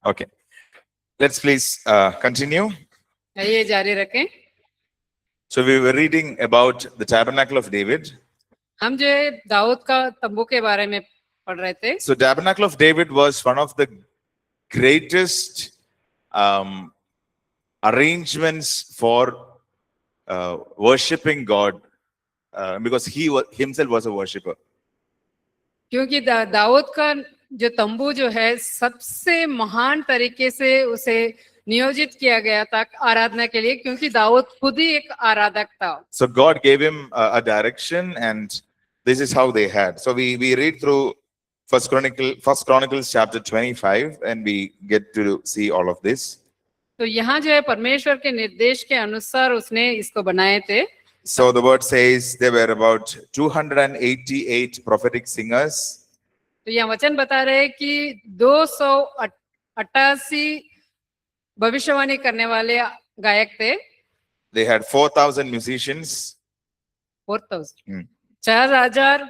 Okay. Let's please continue. आइए जारी रखें. So we were reading about the tabernacle of David. हम जो है दाऊद का तंबू के बारे में पढ़ रहे थे. So tabernacle of David was one of the greatest arrangements for worshipping God because he himself was a worshipper. क्योंकि दाऊद का जो तंबू जो है सबसे महान तरीके से उसे नियोजित किया गया था आराधना के लिए, क्योंकि दाऊद खुद ही एक आराधक था. So God gave him a direction, and this is how they had. So we read through First Chronicles chapter 25, and we get to see all of this. तो यहाँ जो है परमेश्वर के निर्देश के अनुसार उसने इसको बनाए थे. So the word says there were about 288 prophetic singers. तो यहाँ वचन बता रहे हैं कि 288 भविष्यवाणी करने वाले गायक थे. They had 4,000 musicians. 4,000 4,000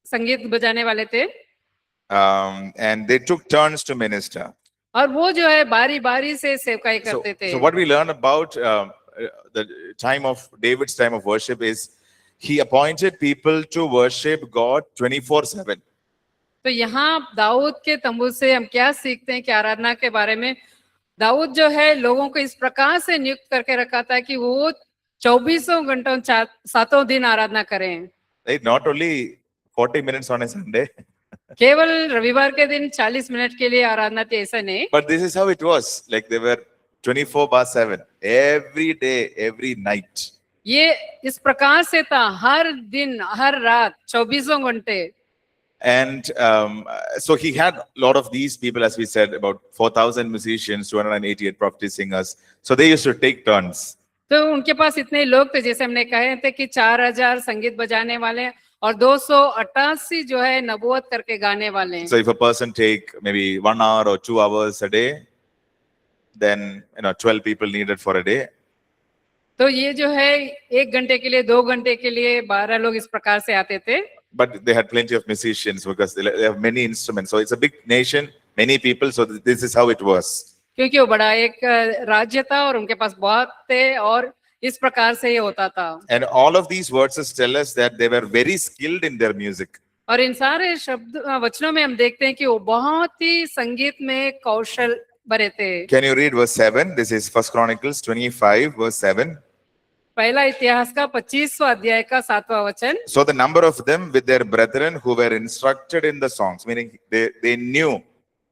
संगीत बजाने वाले थे. And they took turns to minister. और वो जो है बारी बारी से सेवकाई करते थे. So what we learn about the time of David's time of worship is he appointed people to worship God 24/7. तो यहाँ दाऊद के तंबू से हम क्या सीखते हैं कि आराधना के बारे में दाऊद जो है लोगों को इस प्रकार से नियुक्त करके रखा था कि वो 24 घंटों 7 दिन आराधना करें. Not only 40 minutes on a Sunday. केवल रविवार के दिन 40 मिनट के लिए आराधना थी, ऐसा नहीं. But this is how it was. Like they were 24/7 every day, every night. ये इस प्रकार से था, हर दिन हर रात 24 घंटे. And so he had a lot of these people, as we said, about 4,000 musicians, 288 prophetic singers. So they used to take turns. तो उनके पास इतने लोग थे, जैसे हमने कहे थे कि 4,000 संगीत बजाने वाले और 288 जो है नबूवत करके गाने वाले. So if a person take maybe 1 hour or 2 hours a day, then 12 people needed for a day. तो ये जो है 1 घंटे के लिए 2 घंटे के लिए 12 लोग इस प्रकार से आते थे. But they had plenty of musicians because they have many instruments. So it's a big nation, many people. So this is how it was. क्योंकि वो बड़ा एक राज्य था और उनके पास बहुत थे और इस प्रकार से ये होता था. And all of these verses tell us that they were very skilled in their music. और इन सारे शब्द वचनों में हम देखते हैं कि वो बहुत ही संगीत में कौशल भरे थे. Can you read verse 7? This is First Chronicles 25 verse 7. पहला इतिहास का 25वां अध्याय का 7वां वचन. So the number of them with their brethren who were instructed in the songs, meaning they knew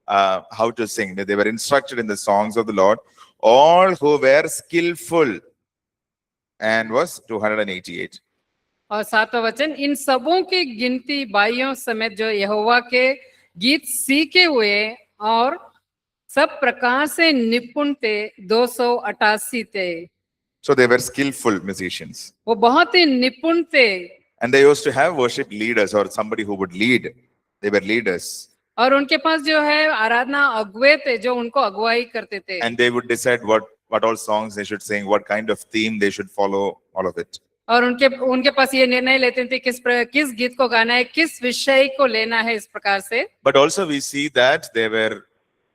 how to sing. They were instructed in the songs of the Lord. All who were skillful, and was 288. और 7वां वचन, इन सबों की गिनती भाइयों समेत जो यहोवा के गीत सीखे हुए और सब प्रकार से निपुण थे 288 थे. So they were skillful musicians. वो बहुत ही निपुण थे. And they used to have worship leaders or somebody who would lead. They were leaders. और उनके पास जो है आराधना अगुवे थे जो उनको अगुवाई करते थे. And they would decide what all songs they should sing, what kind of theme they should follow, all of it. और उनके पास ये निर्णय लेते थे किस गीत को गाना है, किस विषय को लेना है, इस प्रकार से. But also we see that they were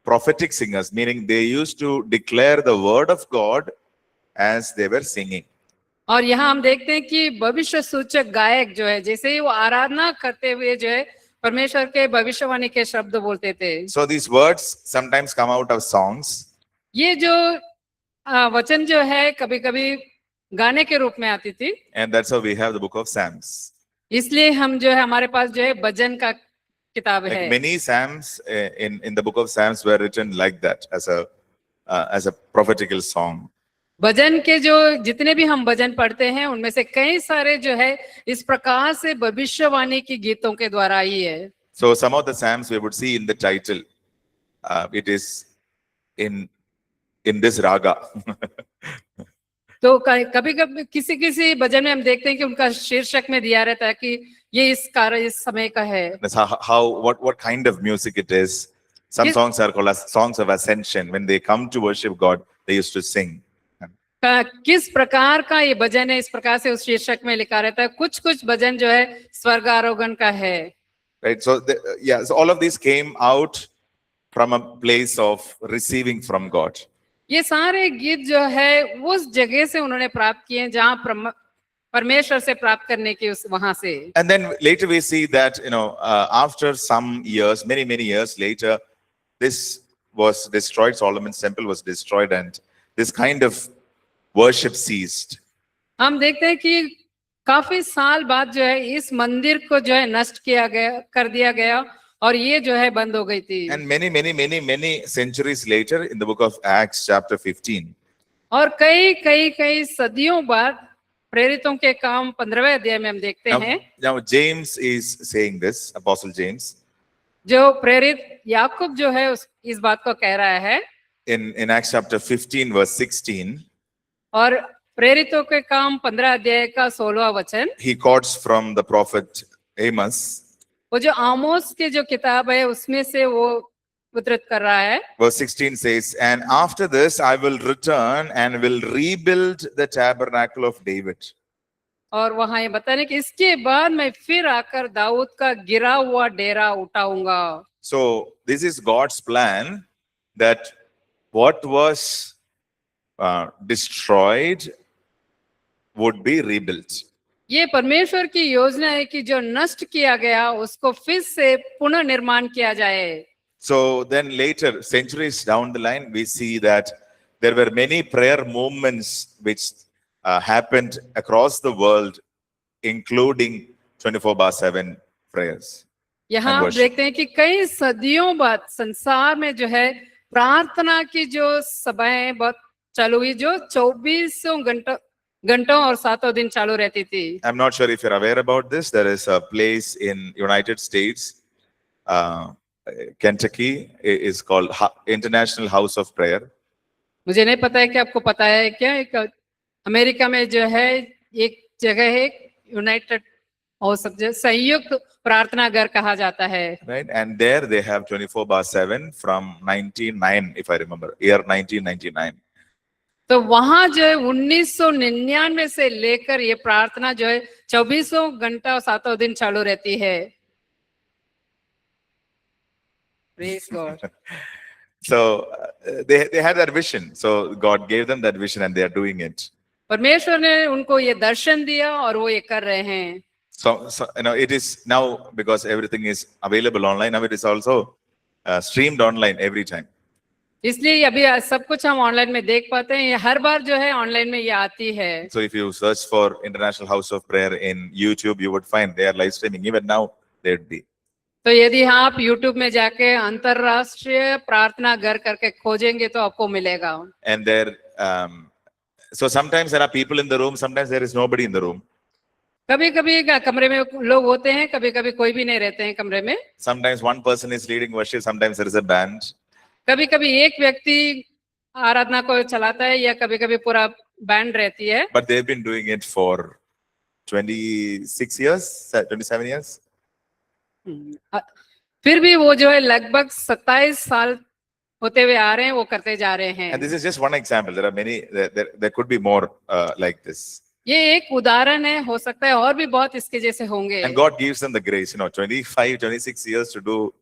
prophetic singers, meaning they used to declare the word of God as they were singing. और यहाँ हम देखते हैं कि भविष्य सूचक गायक जो है जैसे ही वो आराधना करते हुए जो है परमेश्वर के भविष्यवाणी के शब्द बोलते थे. So these words sometimes come out of songs. ये जो वचन जो है कभी-कभी गाने के रूप में आती थी. And that's how we have the book of Psalms. इसलिए हम जो है हमारे पास जो है भजन का किताब है. Like many psalms in the book of Psalms were written like that as a prophetical song. भजन के जो जितने भी हम भजन पढ़ते हैं उनमें से कई सारे जो है इस प्रकार से भविष्यवाणी की गीतों के द्वारा ही है. So some of the psalms we would see in the title, it is in this raga. तो कभी-कभी किसी भजन में हम देखते हैं कि उनका शीर्षक में दिया रहता है कि ये इस समय का है. That's what kind of music it is. Some songs are called as songs of ascension. When they come to worship God, they used to sing. किस प्रकार का ये भजन है, इस प्रकार से उस शीर्षक में लिखा रहता है. कुछ भजन जो है स्वर्ग आरोहण का है. Right. So so all of these came out from a place of receiving from God. ये सारे गीत जो है उस जगह से उन्होंने प्राप्त किए हैं जहाँ परमेश्वर से प्राप्त करने की उस वहां से। And then later we see that, after some years, many years later, this was destroyed. Solomon's temple was destroyed, and this kind of worship ceased. हम देखते हैं कि काफी साल बाद जो है इस मंदिर को जो है नष्ट कर दिया गया और ये जो है बंद हो गई थी। And many centuries later, in the book of Acts, chapter 15, और कई सदियों बाद प्रेरितों के काम 15वें अध्याय में हम देखते हैं। now James is saying this, Apostle James, जो प्रेरित याकूब जो है इस बात को कह रहा है in Acts chapter 15, verse 16. और प्रेरितों के काम 15 अध्याय का 16वां वचन, He quotes from the prophet Amos. वो जो आमोस की जो किताब है उसमें से वो उद्धृत कर रहा है। Verse 16 says, "And after this I will return and will rebuild the tabernacle of David." और वहां ये बताने कि इसके बाद मैं फिर आकर दाऊद का गिरा हुआ डेरा उठाऊंगा। So this is God's plan, that what was destroyed would be rebuilt. ये परमेश्वर की योजना है कि जो नष्ट किया गया उसको फिर से पुनः निर्माण किया जाए। So then later, centuries down the line, we see that there were many prayer movements which happened across the world, including 24/7 prayers. यहाँ and आप worship. देखते हैं कि कई सदियों बाद संसार में जो है प्रार्थना की जो सभाएं बहुत चालू हुई, जो 24 घंटों और 7 दिन चालू रहती थी। I'm not sure if you're aware about this. There is a place in United States, Kentucky, is called International House of Prayer. मुझे नहीं पता है कि आपको पता है क्या, एक अमेरिका में जो है एक जगह है यूनाइटेड हाउस ऑफ, संयुक्त प्रार्थना घर कहा जाता है। Right, and there they have 24/7 from 1999, if I remember, year 1999. तो वहां जो है 1999 से लेकर ये प्रार्थना जो है 24 घंटा और 7 दिन चालू रहती है। Praise God. So they had that vision. So God gave them that vision, and they are doing it. परमेश्वर ने उनको ये दर्शन दिया और वो ये कर रहे हैं। So it is now, because everything is available online. Now it is also streamed online every time. इसलिए अभी सब कुछ हम ऑनलाइन में देख पाते हैं, ये हर बार जो है ऑनलाइन में ये आती है। So if you search for International House of Prayer in YouTube, you would find they are live streaming. Even now, they would be. तो यदि आप YouTube में जाके अंतरराष्ट्रीय प्रार्थना घर करके खोजेंगे तो आपको मिलेगा। And there, so sometimes there are people in the room. Sometimes there is nobody in the room. कभी-कभी कमरे में लोग होते हैं, कभी-कभी कोई भी नहीं रहते हैं कमरे में। Sometimes one person is leading worship. Sometimes there is a band. कभी-कभी एक व्यक्ति आराधना को चलाता है या कभी-कभी पूरा बैंड रहती है। But they've been doing it for 26 years, 27 years. फिर भी वो जो है लगभग 27 साल होते हुए आ रहे हैं, वो करते जा रहे हैं। And this is just one example. There are many. There could be more like this. ये एक उदाहरण है, हो सकता है और भी बहुत इसके जैसे होंगे। And God gives them the grace. 25, 26 years to do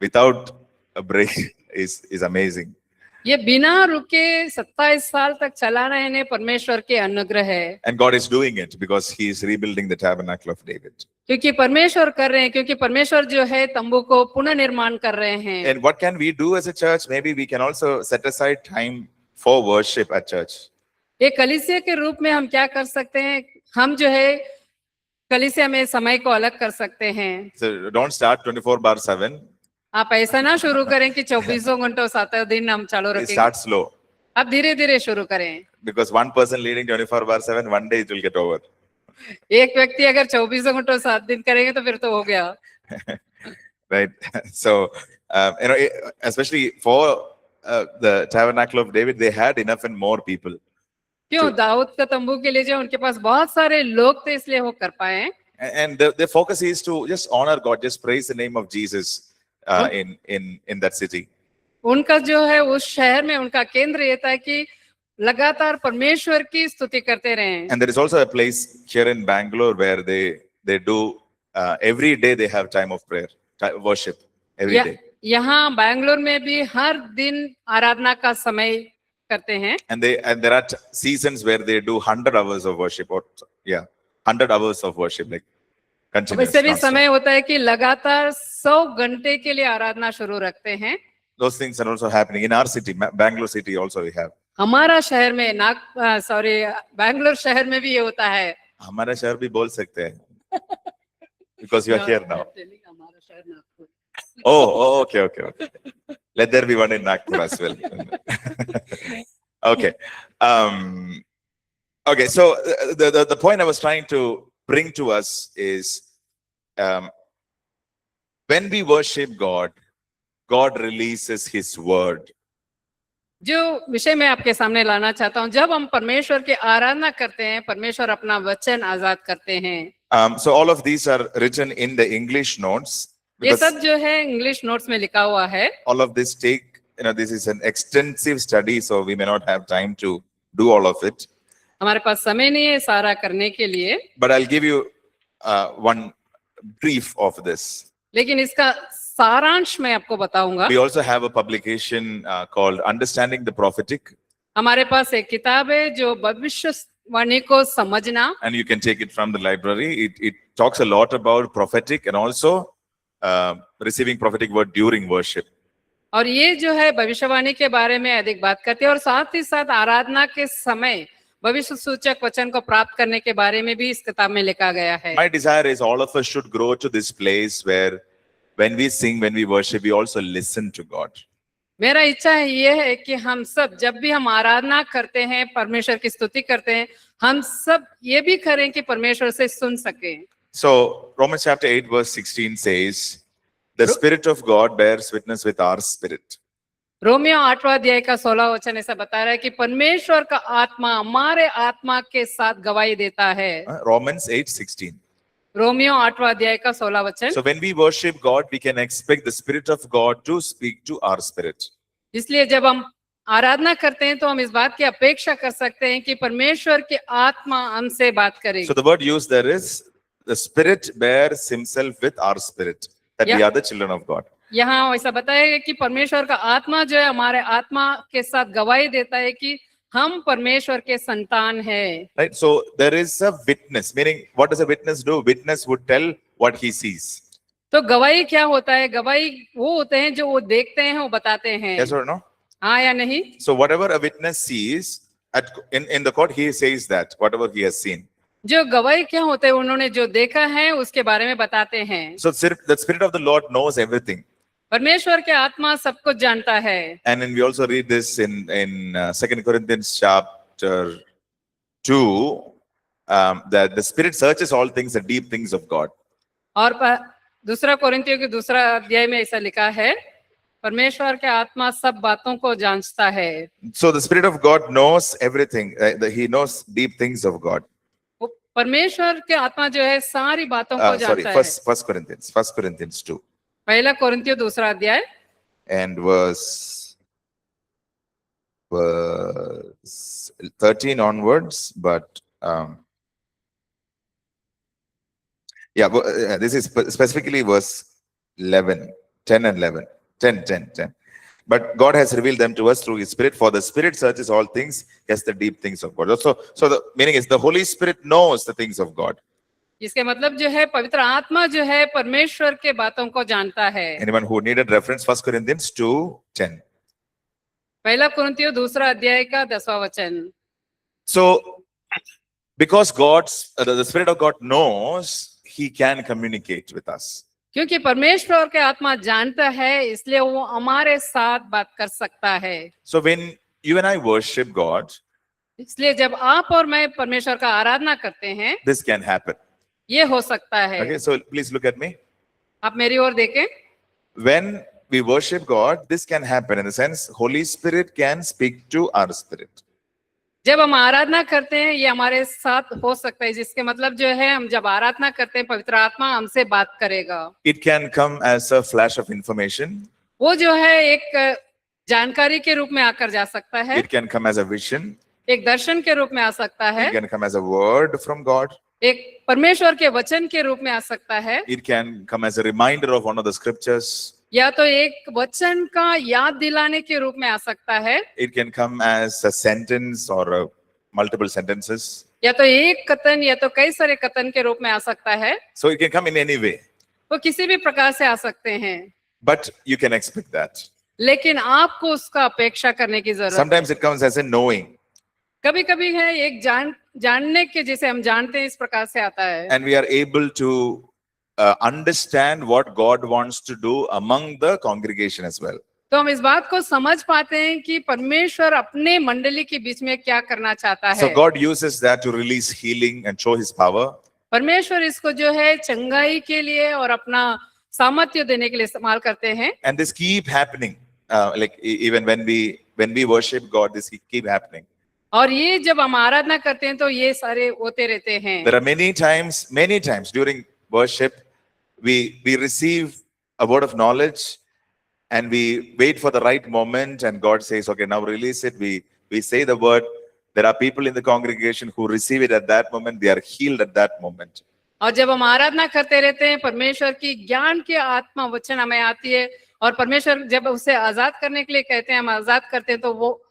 without a break is amazing. ये बिना रुके 27 साल तक चला रहे हैं, परमेश्वर के अनुग्रह है। And God is doing it because He is rebuilding the tabernacle of David. क्योंकि परमेश्वर कर रहे हैं, क्योंकि परमेश्वर जो है तंबू को पुनः निर्माण कर रहे हैं। And what can we do as a church? Maybe we can also set aside time for worship at church. एक कलीसिया के रूप में हम क्या कर सकते हैं? हम जो है कलीसिया में समय को अलग कर सकते हैं। So don't start 24/7. आप ऐसा ना शुरू करें कि 24 घंटों 7 दिन हम चालू रखेंगे। Start slow. आप धीरे-धीरे शुरू करें। Because one person leading 24/7, one day it will get over. एक व्यक्ति अगर 24 घंटों 7 दिन करेंगे तो फिर तो हो गया। Right. So, especially for the tabernacle of David, they had enough and more people. क्यों? दाऊद का तंबू के लिए जो उनके पास बहुत सारे लोग थे, इसलिए वो कर पाए। And the focus is to just honor God, just praise the name of Jesus in that city. उनका जो है उस शहर में उनका केंद्र ये था कि लगातार परमेश्वर की स्तुति करते रहें। And there is also a place here in Bangalore where they do every day they have time of prayer, worship every day. यहाँ बैंगलोर में भी हर दिन आराधना का समय करते हैं and there are seasons where they do 100 hours of worship, or 100 hours of worship, like continuous. वैसे भी non-stop. समय होता है कि लगातार 100 घंटे के लिए आराधना शुरू रखते हैं। Those things are also happening in our city, Bangalore city also we have. हमारा शहर में बैंगलोर शहर में भी ये होता है। हमारा शहर भी बोल सकते हैं because you are here now. हमारा शहर Nagpur. Oh, okay. Let there be one in Nagpur as well. Okay. Okay, so the point I was trying to bring to us is when we worship God, God releases His word. जो विषय मैं आपके सामने लाना चाहता हूँ, जब हम परमेश्वर की आराधना करते हैं, परमेश्वर अपना वचन आजाद करते हैं। So all of these are written in the English notes. ये Because सब जो है इंग्लिश नोट्स में लिखा हुआ है। all of this this is an extensive study, so we may not have time to do all of it. हमारे पास समय नहीं है सारा करने के लिए, But I'll give you one brief of this. लेकिन इसका सारांश मैं आपको बताऊंगा। We also have a publication called Understanding the Prophetic, हमारे पास एक किताब है जो भविष्यवाणी को समझना, and you can take it from the library. It talks a lot about prophetic and also receiving prophetic word during worship. और ये जो है भविष्यवाणी के बारे में अधिक बात करते हैं और साथ ही साथ आराधना के समय भविष्य सूचक वचन को प्राप्त करने के बारे में भी इस किताब में लिखा गया है। My desire is all of us should grow to this place where when we sing, when we worship, we also listen to God. मेरा इच्छा है ये है कि हम सब जब भी हम आराधना करते हैं, परमेश्वर की स्तुति करते हैं, हम सब ये भी करें कि परमेश्वर से सुन सकें। So Romans chapter 8 verse 16 says, the Spirit of God bears witness with our spirit. रोमियो 8वां अध्याय का 16 वचन ऐसा बता रहा है कि परमेश्वर का आत्मा हमारे आत्मा के साथ गवाही देता है। Romans 8:16. रोमियो 8वां अध्याय का 16 वचन। So when we worship God, we can expect the Spirit of God to speak to our spirit. इसलिए जब हम आराधना करते हैं तो हम इस बात की अपेक्षा कर सकते हैं कि परमेश्वर की आत्मा हमसे बात करेगी। So the word used there is the Spirit bears himself with our spirit, that we are the children of God. यहाँ ऐसा बताया गया कि परमेश्वर का आत्मा जो है हमारे आत्मा के साथ गवाही देता है कि हम परमेश्वर के संतान हैं। Right? So there is a witness, meaning what does a witness do? Witness would tell what he sees. तो गवाही क्या होता है? गवाही वो होते हैं जो वो देखते हैं, वो बताते हैं। Yes or no? हाँ या नहीं? So whatever a witness sees in the court, he says that whatever he has seen. जो गवाही क्या होते हैं, उन्होंने जो देखा है उसके बारे में बताते हैं। So the Spirit of the Lord knows everything. परमेश्वर के आत्मा सब कुछ जानता है। And then we also read this in 2 Corinthians chapter 2, that the Spirit searches all things, the deep things of God. और दूसरा कोरिन्थियों के दूसरा अध्याय में ऐसा लिखा है, परमेश्वर के आत्मा सब बातों को जांचता है। So the Spirit of God knows everything. He knows deep things of God. परमेश्वर के आत्मा जो है सारी बातों को जानता है। First Corinthians 2. पहला कोरिन्थियों दूसरा अध्याय And verse 13 onwards, but this is specifically verse 10 and 11. 10. But God has revealed them to us through His Spirit, for the Spirit searches all things, yes, the deep things of God. So the meaning is the Holy Spirit knows the things of God. इसके मतलब जो है पवित्र आत्मा जो है परमेश्वर के बातों को जानता है। Anyone who needed reference, 1 Corinthians 2:10. पहला कोरिन्थियों दूसरा अध्याय का 10वां वचन। So because the Spirit of God knows, He can communicate with us. क्योंकि परमेश्वर के आत्मा जानता है, इसलिए वो हमारे साथ बात कर सकता है। So when you and I worship God, इसलिए जब आप और मैं परमेश्वर का आराधना करते हैं, this can happen. ये हो सकता है। Okay, so please look at me. आप मेरी ओर देखें। When we worship God, this can happen in the sense Holy Spirit can speak to our spirit. जब हम आराधना करते हैं ये हमारे साथ हो सकता है, जिसके मतलब जो है हम जब आराधना करते हैं पवित्र आत्मा हमसे बात करेगा। It can come as a flash of information. वो जो है एक जानकारी के रूप में आकर जा सकता है। It can come as a vision. एक दर्शन के रूप में आ सकता है। It can come as a word from God. एक परमेश्वर के वचन के रूप में आ सकता है। It can come as a reminder of one of the scriptures. या तो एक वचन का याद दिलाने के रूप में आ सकता है, It can come as a sentence or multiple sentences. या तो एक कथन या तो कई सारे कथन के रूप में आ सकता है। So it can come in any way. वो किसी भी प्रकार से आ सकते हैं, But you can expect that. लेकिन आपको उसका अपेक्षा करने की जरूरत है। Sometimes it comes as a knowing. कभी कभी है एक जानने के, जिसे हम जानते हैं, इस प्रकार से आता है। And we are able to understand what God wants to do among the congregation as well. तो हम इस बात को समझ पाते हैं कि परमेश्वर अपने मंडली के बीच में क्या करना चाहता So है। God uses that to release healing and show his power. परमेश्वर इसको जो है चंगाई के लिए और अपना सामर्थ्य देने के लिए इस्तेमाल करते हैं। And this keep happening. Like even when we worship God, this keep happening. और ये जब हम आराधना करते हैं तो ये सारे होते रहते हैं। There are many times during worship, we receive a word of knowledge and we wait for the right moment and God says, okay, now release it. We say the word. There are people in the congregation who receive it at that moment. They are healed at that moment. और जब हम आराधना करते रहते हैं, परमेश्वर की ज्ञान की आत्मा वचन हमें आती है और परमेश्वर जब उसे आजाद करने के लिए कहते हैं, हम आजाद करते हैं, तो वो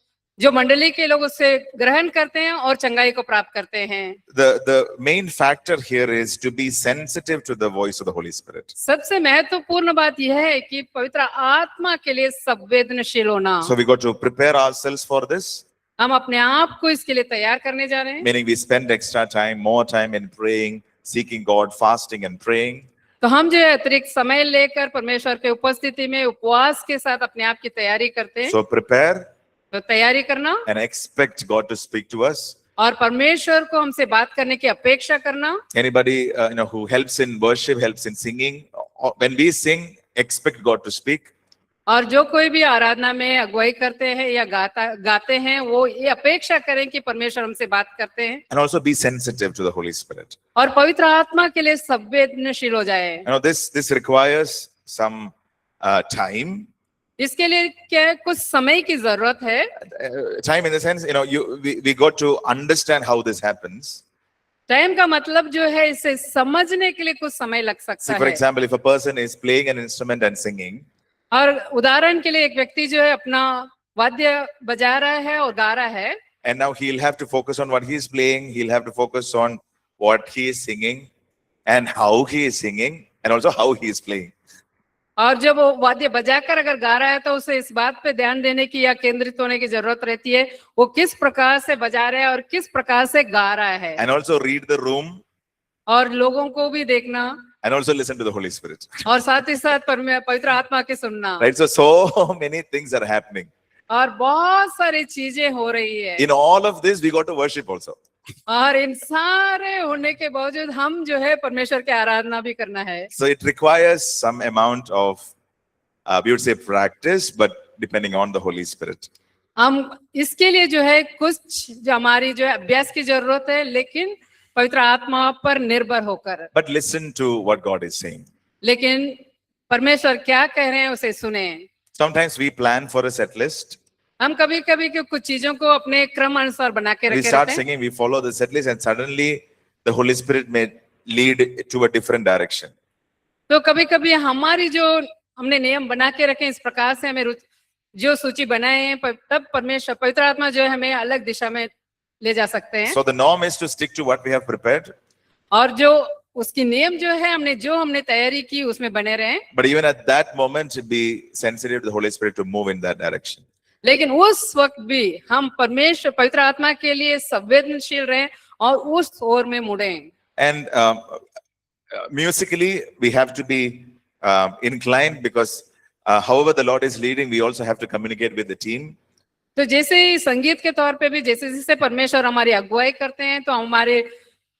जो मंडली के लोग उससे ग्रहण करते हैं और चंगाई को प्राप्त करते हैं। The main factor here is to be sensitive to the voice of the Holy Spirit. सबसे महत्वपूर्ण बात यह है कि पवित्र आत्मा के लिए संवेदनशील होना। So we got to prepare ourselves for this. हम अपने आप को इसके लिए तैयार करने जा रहे हैं। Meaning we spend extra time, more time in praying, seeking God, fasting and praying. तो हम जो है अतिरिक्त समय लेकर परमेश्वर के उपस्थिति में उपवास के साथ अपने आप की तैयारी करते हैं। So prepare तो तैयारी करना and expect God to speak to us. और परमेश्वर को हमसे बात करने की अपेक्षा करना। Anybody who helps in worship, helps in singing, when we sing, expect God to speak. और जो कोई भी आराधना में अगुवाई करते हैं या गाते हैं, वो ये अपेक्षा करें कि परमेश्वर हमसे बात करते हैं। And also be sensitive to the Holy Spirit. और पवित्र आत्मा के लिए संवेदनशील हो जाए। This requires some time. इसके लिए क्या कुछ समय की जरूरत है। Time in the sense, we got to understand how this happens. Time का मतलब जो है इसे समझने के लिए कुछ समय लग सकता See, for है। example, if a person is playing an instrument and singing, और उदाहरण के लिए एक व्यक्ति जो है अपना वाद्य बजा रहा है और गा रहा है, and now he'll have to focus on what he's playing, he'll have to focus on what he is singing and how he is singing and also how he is playing. और जब वो वाद्य बजाकर अगर गा रहा है तो उसे इस बात पे ध्यान देने की या केंद्रित होने की जरूरत रहती है, वो किस प्रकार से बजा रहा है और किस प्रकार से गा रहा है। And also read the room और लोगों को भी देखना and also listen to the Holy Spirit. और साथ ही साथ पवित्र आत्मा के सुनना। Right? So many things are happening. और बहुत सारी चीजें हो रही है। In all of this, we got to worship also. और इन सारे होने के बावजूद हम जो है परमेश्वर की आराधना भी करना है। So it requires some amount of, we would say practice, but depending on the Holy Spirit. हम इसके लिए जो है कुछ जो हमारी जो है अभ्यास की जरूरत है, लेकिन पवित्र आत्मा पर निर्भर होकर। But listen to what God is saying. लेकिन परमेश्वर क्या कह रहे हैं उसे सुने। Sometimes we plan for a set list. हम कभी कभी कुछ चीजों को अपने क्रम अनुसार बना के We रखे start रहते हैं। singing, we follow the set list, and suddenly the Holy Spirit may lead to a different direction. तो कभी कभी हमारी जो हमने नियम बना के रखे इस प्रकार से हमें जो सूची बनाए हैं, तब परमेश्वर पवित्र आत्मा जो है हमें अलग दिशा में ले जा सकते हैं। So the norm is to stick to what we have prepared. और जो उसकी नियम जो है हमने तैयारी की उसमें बने रहें। But even at that moment, be sensitive to the Holy Spirit to move in that direction. लेकिन उस वक्त भी हम परमेश्वर पवित्र आत्मा के लिए संवेदनशील रहें और उस ओर में मुड़ें। And musically, we have to be inclined because however the Lord is leading, we also have to communicate with the team. तो जैसे ही संगीत के तौर पे भी जैसे जैसे परमेश्वर हमारी अगुवाई करते हैं, तो हमारे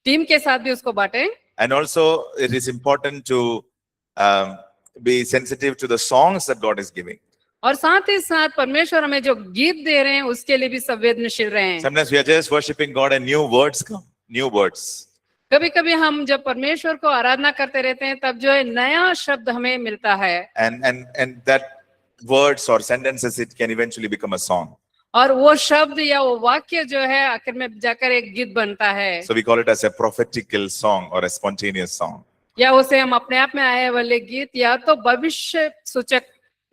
टीम के साथ भी उसको बांटें। And also, it is important to be sensitive to the songs that God is giving. और साथ ही साथ परमेश्वर हमें जो गीत दे रहे हैं उसके लिए भी संवेदनशील रहें। Sometimes we are just worshiping God and new words come, new words. कभी कभी हम जब परमेश्वर को आराधना करते रहते हैं तब जो है नया शब्द हमें मिलता है। And that words or sentences, it can eventually become a song. और वो शब्द या वो वाक्य जो है आखिर में जाकर एक गीत बनता है। So we call it as a prophetical song or a spontaneous song. या उसे हम अपने आप में आए वाले गीत या तो भविष्य सूचक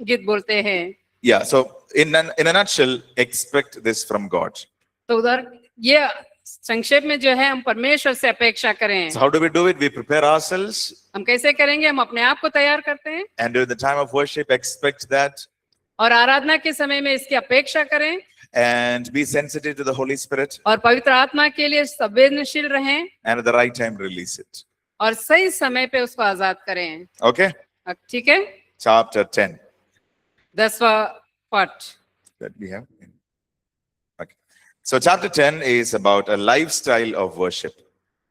गीत बोलते हैं। Yeah, so in a nutshell, expect this from God. तो उधर ये संक्षेप में जो है हम परमेश्वर से अपेक्षा करें। So how do we do it? We prepare ourselves, हम कैसे करेंगे? हम अपने आप को तैयार करते हैं and during the time of worship, expect that, और आराधना के समय में इसकी अपेक्षा करें and be sensitive to the Holy Spirit, और पवित्र आत्मा के लिए संवेदनशील रहें and at the right time release it. और सही समय पे उसको आजाद करें। Okay? अब ठीक है, Chapter 10 10वां पाठ। that we have. Okay. So chapter 10 is about a lifestyle of worship.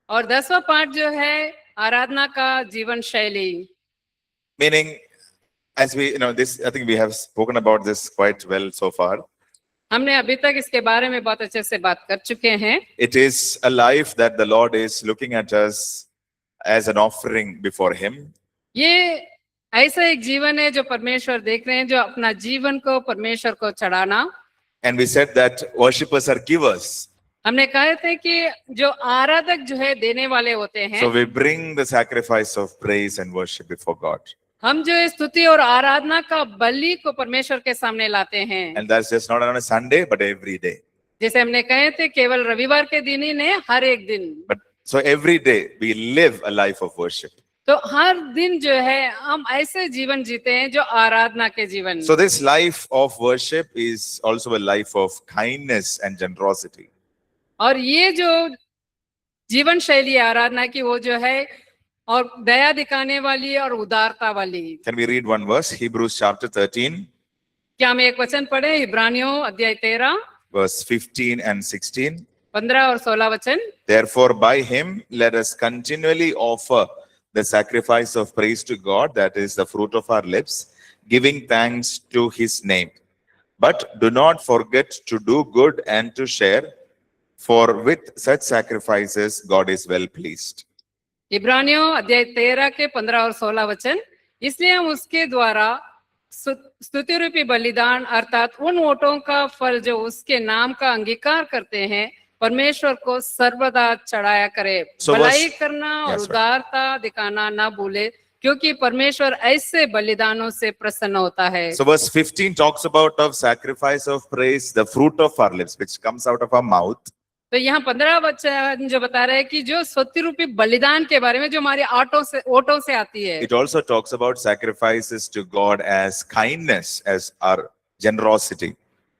और 10वां पाठ जो है आराधना का जीवन शैली। Meaning, as we, this, I think we have spoken about this quite well so far. हमने अभी तक इसके बारे में बहुत अच्छे से बात कर चुके हैं। It is a life that the Lord is looking at us as an offering before Him. ये ऐसा एक जीवन है जो परमेश्वर देख रहे हैं, जो अपना जीवन को परमेश्वर को चढ़ाना। And we said that worshippers are givers. हमने कहे थे कि जो आराधक जो है देने वाले होते हैं। So we bring the sacrifice of praise and worship before God. हम जो स्तुति और आराधना का बलि को परमेश्वर के सामने लाते हैं। And that's just not on a Sunday, but every day. जैसे हमने कहे थे केवल रविवार के दिन ही नहीं, हर एक दिन। But so every day we live a life of worship. तो हर दिन जो है हम ऐसे जीवन जीते हैं जो आराधना के जीवन। So this life of worship is also a life of kindness and generosity. और ये जो जीवन शैली आराधना की वो जो है और दया दिखाने वाली और उदारता वाली। Can we read one verse? Hebrews chapter 13, क्या हम एक वचन पढ़े? इब्रानियों अध्याय 13 verse 15 and 16. 15 और 16 वचन। Therefore, by him, let us continually offer the sacrifice of praise to God, that is the fruit of our lips, giving thanks to his name. But do not forget to do good and to share, for with such sacrifices God is well pleased. इब्रानियों अध्याय 13 के 15 और 16 वचन। इसलिए हम उसके द्वारा स्तुति रूपी बलिदान अर्थात उन वोटों का फल जो उसके नाम का अंगीकार करते हैं परमेश्वर को सर्वदा चढ़ाया करे। So भलाई verse- करना और Yes, right. उदारता दिखाना ना भूले, क्योंकि परमेश्वर ऐसे बलिदानों से प्रसन्न होता है। So verse 15 talks about of sacrifice of praise, the fruit of our lips, which comes out of our mouth. तो यहाँ 15 वचन जो बता रहे हैं कि जो स्तुति रूपी बलिदान के बारे में जो हमारी ओटों से आती है। It also talks about sacrifices to God as kindness, as our generosity.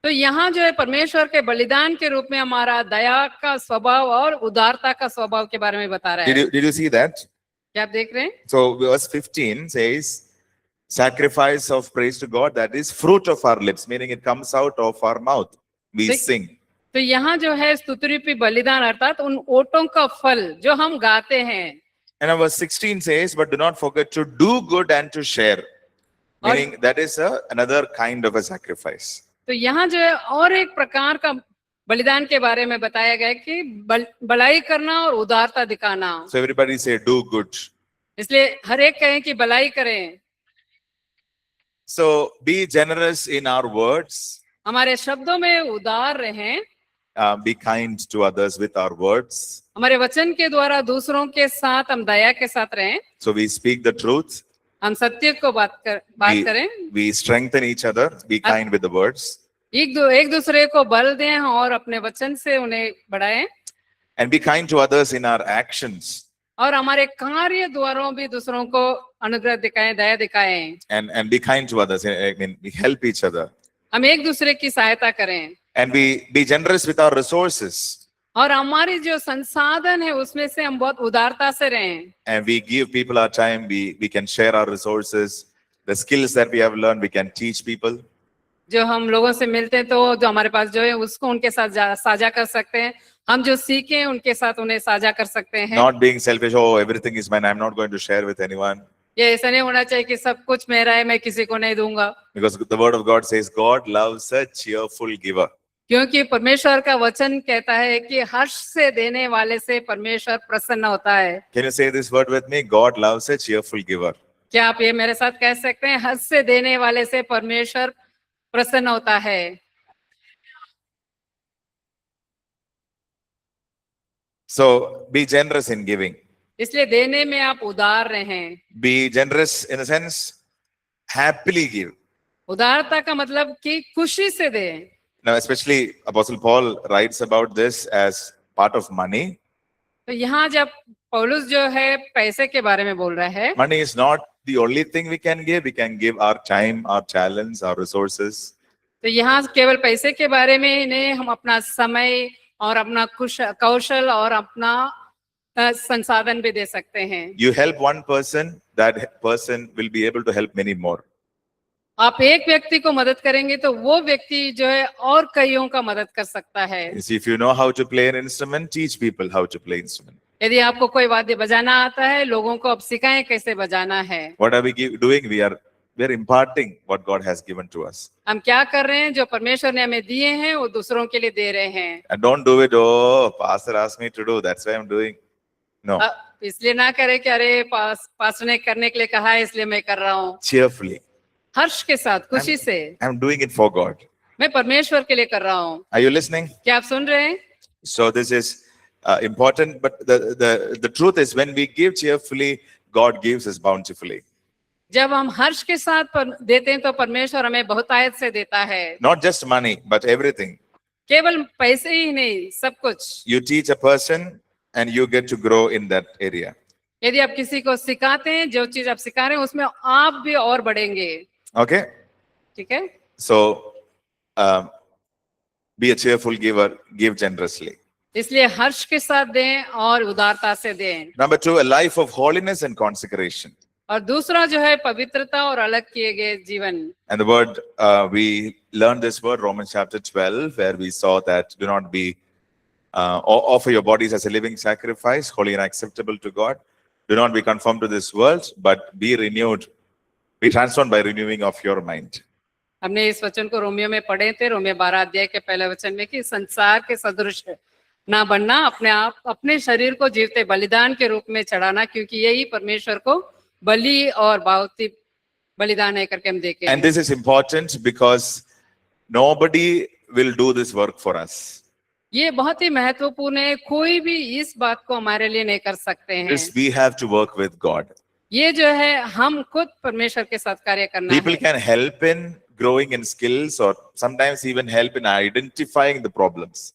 तो यहाँ जो है परमेश्वर के बलिदान के रूप में हमारा दया का स्वभाव और उदारता का स्वभाव के बारे में बता रहा है। Did you see that? क्या आप देख रहे हैं? So verse 15 says, sacrifice of praise to God, that is fruit of our lips, meaning it comes out of our mouth. We Sing. sing. तो यहाँ जो है स्तुति रूपी बलिदान अर्थात उन ओटों का फल जो हम गाते हैं। And now verse 16 says, but do not forget to do good and to share, meaning that is another kind of a sacrifice. तो यहाँ जो है और एक प्रकार का बलिदान के बारे में बताया गया है कि भलाई करना और उदारता दिखाना। So everybody say, do good. इसलिए हर एक कहें कि भलाई करें। So be generous in our words. हमारे शब्दों में उदार रहें। Be kind to others with our words. हमारे वचन के द्वारा दूसरों के साथ हम दया के साथ रहें। So we speak the truth. हम सत्य को बात करें। We strengthen each other. Be kind with the words. एक दूसरे को बल दें और अपने वचन से उन्हें बढ़ाएं। And be kind to others in our actions. और हमारे कार्य द्वारों भी दूसरों को अनुग्रह दिखाएं, दया दिखाएं। And be kind to others. I mean, we help each other. हम एक दूसरे की सहायता करें। And we be generous with our resources. और हमारी जो संसाधन है उसमें से हम बहुत उदारता से रहें। And we give people our time. We can share our resources. The skills that we have learned, we can teach people. जो हम लोगों से मिलते हैं तो जो हमारे पास जो है उसको उनके साथ साझा कर सकते हैं। हम जो सीखे उनके साथ उन्हें साझा कर सकते हैं। Not being selfish. Oh, everything is mine. I'm not going to share with anyone. ये ऐसा नहीं होना चाहिए कि सब कुछ मेरा है, मैं किसी को नहीं दूंगा। Because the word of God says God loves a cheerful giver. क्योंकि परमेश्वर का वचन कहता है कि हर्ष से देने वाले से परमेश्वर प्रसन्न होता है। Can you say this word with me? God loves a cheerful giver. क्या आप ये मेरे साथ कह सकते हैं? हर्ष से देने वाले से परमेश्वर प्रसन्न होता है। So be generous in giving. इसलिए देने में आप उदार रहें। Be generous in a sense, happily give. उदारता का मतलब कि खुशी से दें। Now, especially Apostle Paul writes about this as part of money. तो यहाँ जब पौलुस जो है पैसे के बारे में बोल रहा है, Money is not the only thing we can give. We can give our time, our talents, our resources. तो यहाँ केवल पैसे के बारे में ही नहीं, हम अपना समय और अपना कौशल और अपना संसाधन भी दे सकते हैं। You help one person, that person will be able to help many more. आप एक व्यक्ति को मदद करेंगे तो वो व्यक्ति जो है और कईयों का मदद कर सकता है। You see, if you know how to play an instrument, teach people how to play instrument. यदि आपको कोई वाद्य बजाना आता है, लोगों को आप सिखाएं कैसे बजाना है। What are we doing? We are imparting what God has given to us. हम क्या कर रहे हैं? जो परमेश्वर ने हमें दिए हैं वो दूसरों के लिए दे रहे हैं। And don't do it. Oh, pastor asked me to do. That's why I'm doing. No. इसलिए ना करें कि अरे पास्टर ने करने के लिए कहा है इसलिए मैं कर रहा हूँ। Cheerfully. हर्ष के साथ, खुशी से। I'm doing it for God. मैं परमेश्वर के लिए कर रहा हूँ। Are you listening? क्या आप सुन रहे हैं? So this is important, but the truth is, when we give cheerfully, God gives us bountifully. जब हम हर्ष के साथ देते हैं तो परमेश्वर हमें बहुतायत से देता है। Not just money, but everything. केवल पैसे ही नहीं, सब कुछ। You teach a person and you get to grow in that area. यदि आप किसी को सिखाते हैं, जो चीज आप सिखा रहे हैं उसमें आप भी और बढ़ेंगे। Okay? ठीक है? So be a cheerful giver, give generously. इसलिए हर्ष के साथ दें और उदारता से दें। Number 2, a life of holiness and consecration. और दूसरा जो है पवित्रता और अलग किए गए जीवन। And the word, we learned this word, Romans chapter 12, where we saw that do not be, offer your bodies as a living sacrifice, holy and acceptable to God. Do not be conformed to this world, but be renewed, be transformed by renewing of your mind. हमने इस वचन को Romeo में पढ़े थे, Romeo 12 अध्याय के पहले वचन में, कि संसार के सदृश ना बनना, अपने शरीर को जीवते बलिदान के रूप में चढ़ाना, क्योंकि यही परमेश्वर को बलि और भावती बलिदान है करके हम देखें। And this is important because nobody will do this work for us. ये बहुत ही महत्वपूर्ण है, कोई भी इस बात को हमारे लिए नहीं कर सकते हैं। This we have to work with God. ये जो है हम खुद परमेश्वर के साथ कार्य करना People है। can help in growing in skills or sometimes even help in identifying the problems.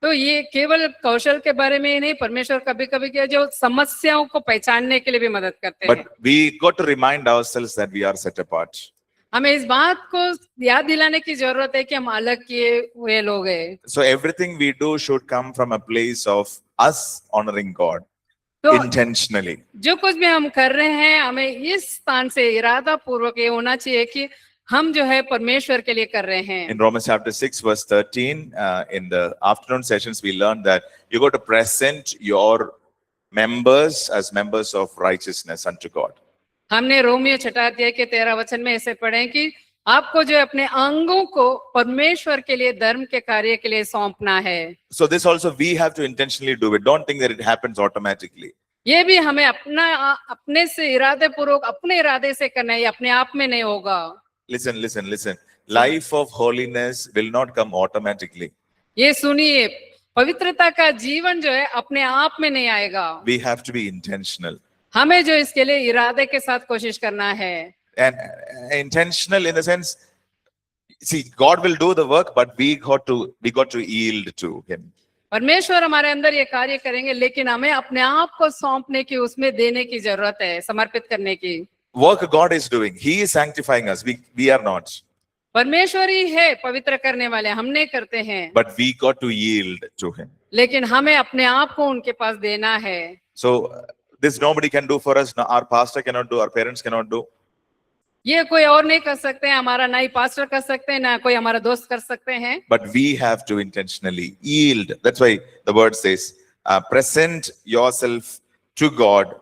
तो ये केवल कौशल के बारे में ही नहीं, परमेश्वर कभी कभी क्या जो समस्याओं को पहचानने के लिए भी मदद करते हैं। But we got to remind ourselves that we are set apart. हमें इस बात को याद दिलाने की जरूरत है कि हम अलग किए हुए लोग हैं। So everything we do should come from a place of us honoring God तो intentionally. जो कुछ भी हम कर रहे हैं, हमें इस स्थान से इरादा पूर्वक ये होना चाहिए कि हम जो है परमेश्वर के लिए कर रहे हैं। In Romans chapter 6 verse 13, in the afternoon sessions, we learned that you got to present your members as members of righteousness unto God. हमने रोमियो 6 अध्याय के 13 वचन में ऐसे पढ़े कि आपको जो अपने अंगों को परमेश्वर के लिए, धर्म के कार्य के लिए सौंपना है। So this also we have to intentionally do it. Don't think that it happens automatically. ये भी हमें अपने से इरादे पूर्वक, अपने इरादे से करना है, अपने आप में नहीं होगा। Listen. Life of holiness will not come automatically. ये सुनिए, पवित्रता का जीवन जो है अपने आप में नहीं आएगा। We have to be intentional. हमें जो इसके लिए इरादे के साथ कोशिश करना है। And intentional in the sense, see, God will do the work, but we got to yield to Him. परमेश्वर हमारे अंदर ये कार्य करेंगे, लेकिन हमें अपने आप को सौंपने की, उसमें देने की जरूरत है, समर्पित करने की। Work God is doing. He is sanctifying us. We are not. परमेश्वर ही है पवित्र करने वाले, हम नहीं करते हैं। But we got to yield to Him. लेकिन हमें अपने आप को उनके पास देना है। So this nobody can do for us. No, our pastor cannot do. Our parents cannot do. ये कोई और नहीं कर सकते हैं, हमारा ना ही पास्टर कर सकते हैं, ना कोई हमारा दोस्त कर सकते हैं। But we have to intentionally yield. That's why the word says, present yourself to God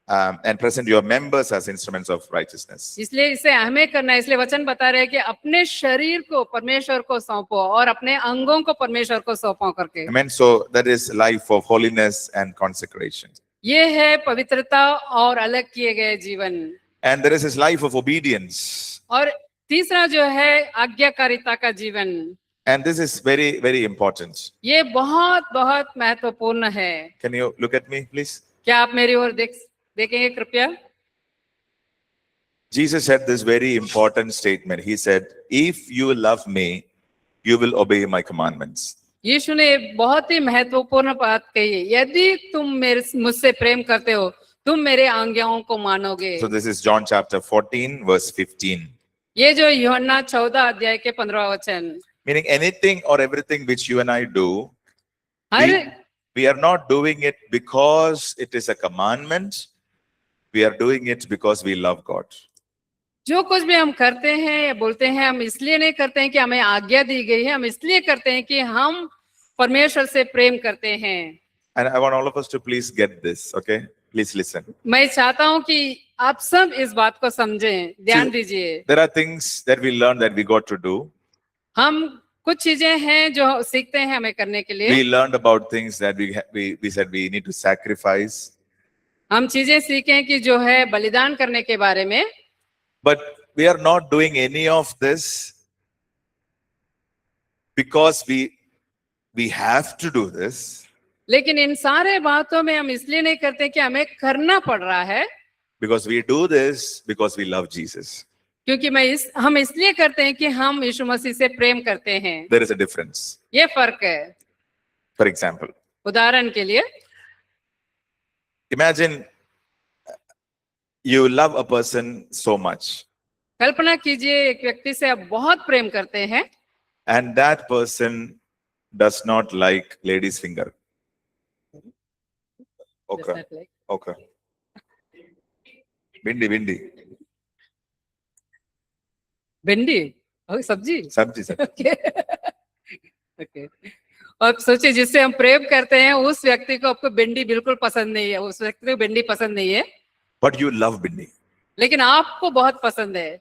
and present your members as instruments of righteousness. इसलिए इसे हमें करना है। इसलिए वचन बता रहे हैं कि अपने शरीर को परमेश्वर को सौंपो और अपने अंगों को परमेश्वर को सौंपो करके। Amen. So that is life of holiness and consecration. ये है पवित्रता और अलग किए गए जीवन। And there is this life of obedience. और तीसरा जो है आज्ञाकारिता का जीवन। And this is very, very important. ये बहुत बहुत महत्वपूर्ण है। Can you look at me, please? क्या आप मेरी ओर देखेंगे कृपया? Jesus said this very important statement. He said, if you love me, you will obey my commandments. यीशु ने एक बहुत ही महत्वपूर्ण बात कही है, यदि तुम मेरे मुझसे प्रेम करते हो तुम मेरे आज्ञाओं को मानोगे। So this is John chapter 14, verse 15. ये जो यूहन्ना 14 अध्याय के 15 वचन, Meaning anything or everything which you and I do, her we are not doing it because it is a commandment. We are doing it because we love God. जो कुछ भी हम करते हैं या बोलते हैं, हम इसलिए नहीं करते हैं कि हमें आज्ञा दी गई है, हम इसलिए करते हैं कि हम परमेश्वर से प्रेम करते हैं। And I want all of us to please get this, okay? Please listen. मैं चाहता हूं कि आप सब इस बात को समझें, ध्यान दीजिए। There are things that we learn that we got to do. हम कुछ चीजें हैं जो सीखते हैं हमें करने के लिए। We learned about things that we said we need to sacrifice. हम चीजें सीखें कि जो है बलिदान करने के बारे में, But we are not doing any of this because we have to do this. लेकिन इन सारे बातों में हम इसलिए नहीं करते कि हमें करना पड़ रहा है, Because we do this because we love Jesus. क्योंकि हम इसलिए करते हैं कि हम यीशु मसीह से प्रेम करते हैं। There is a difference. ये फर्क है। For example, उदाहरण के लिए, imagine you love a person so much, कल्पना कीजिए एक व्यक्ति से आप बहुत प्रेम करते हैं and that person does not like ladies' finger. Okay, okay. Bindi. भिंडी और सब्जी। Sabji. ओके। अब सोचिए जिससे हम प्रेम करते हैं उस व्यक्ति को आपको भिंडी बिल्कुल पसंद नहीं है, उस व्यक्ति को भिंडी पसंद नहीं है, But you love bindi. लेकिन आपको बहुत पसंद है,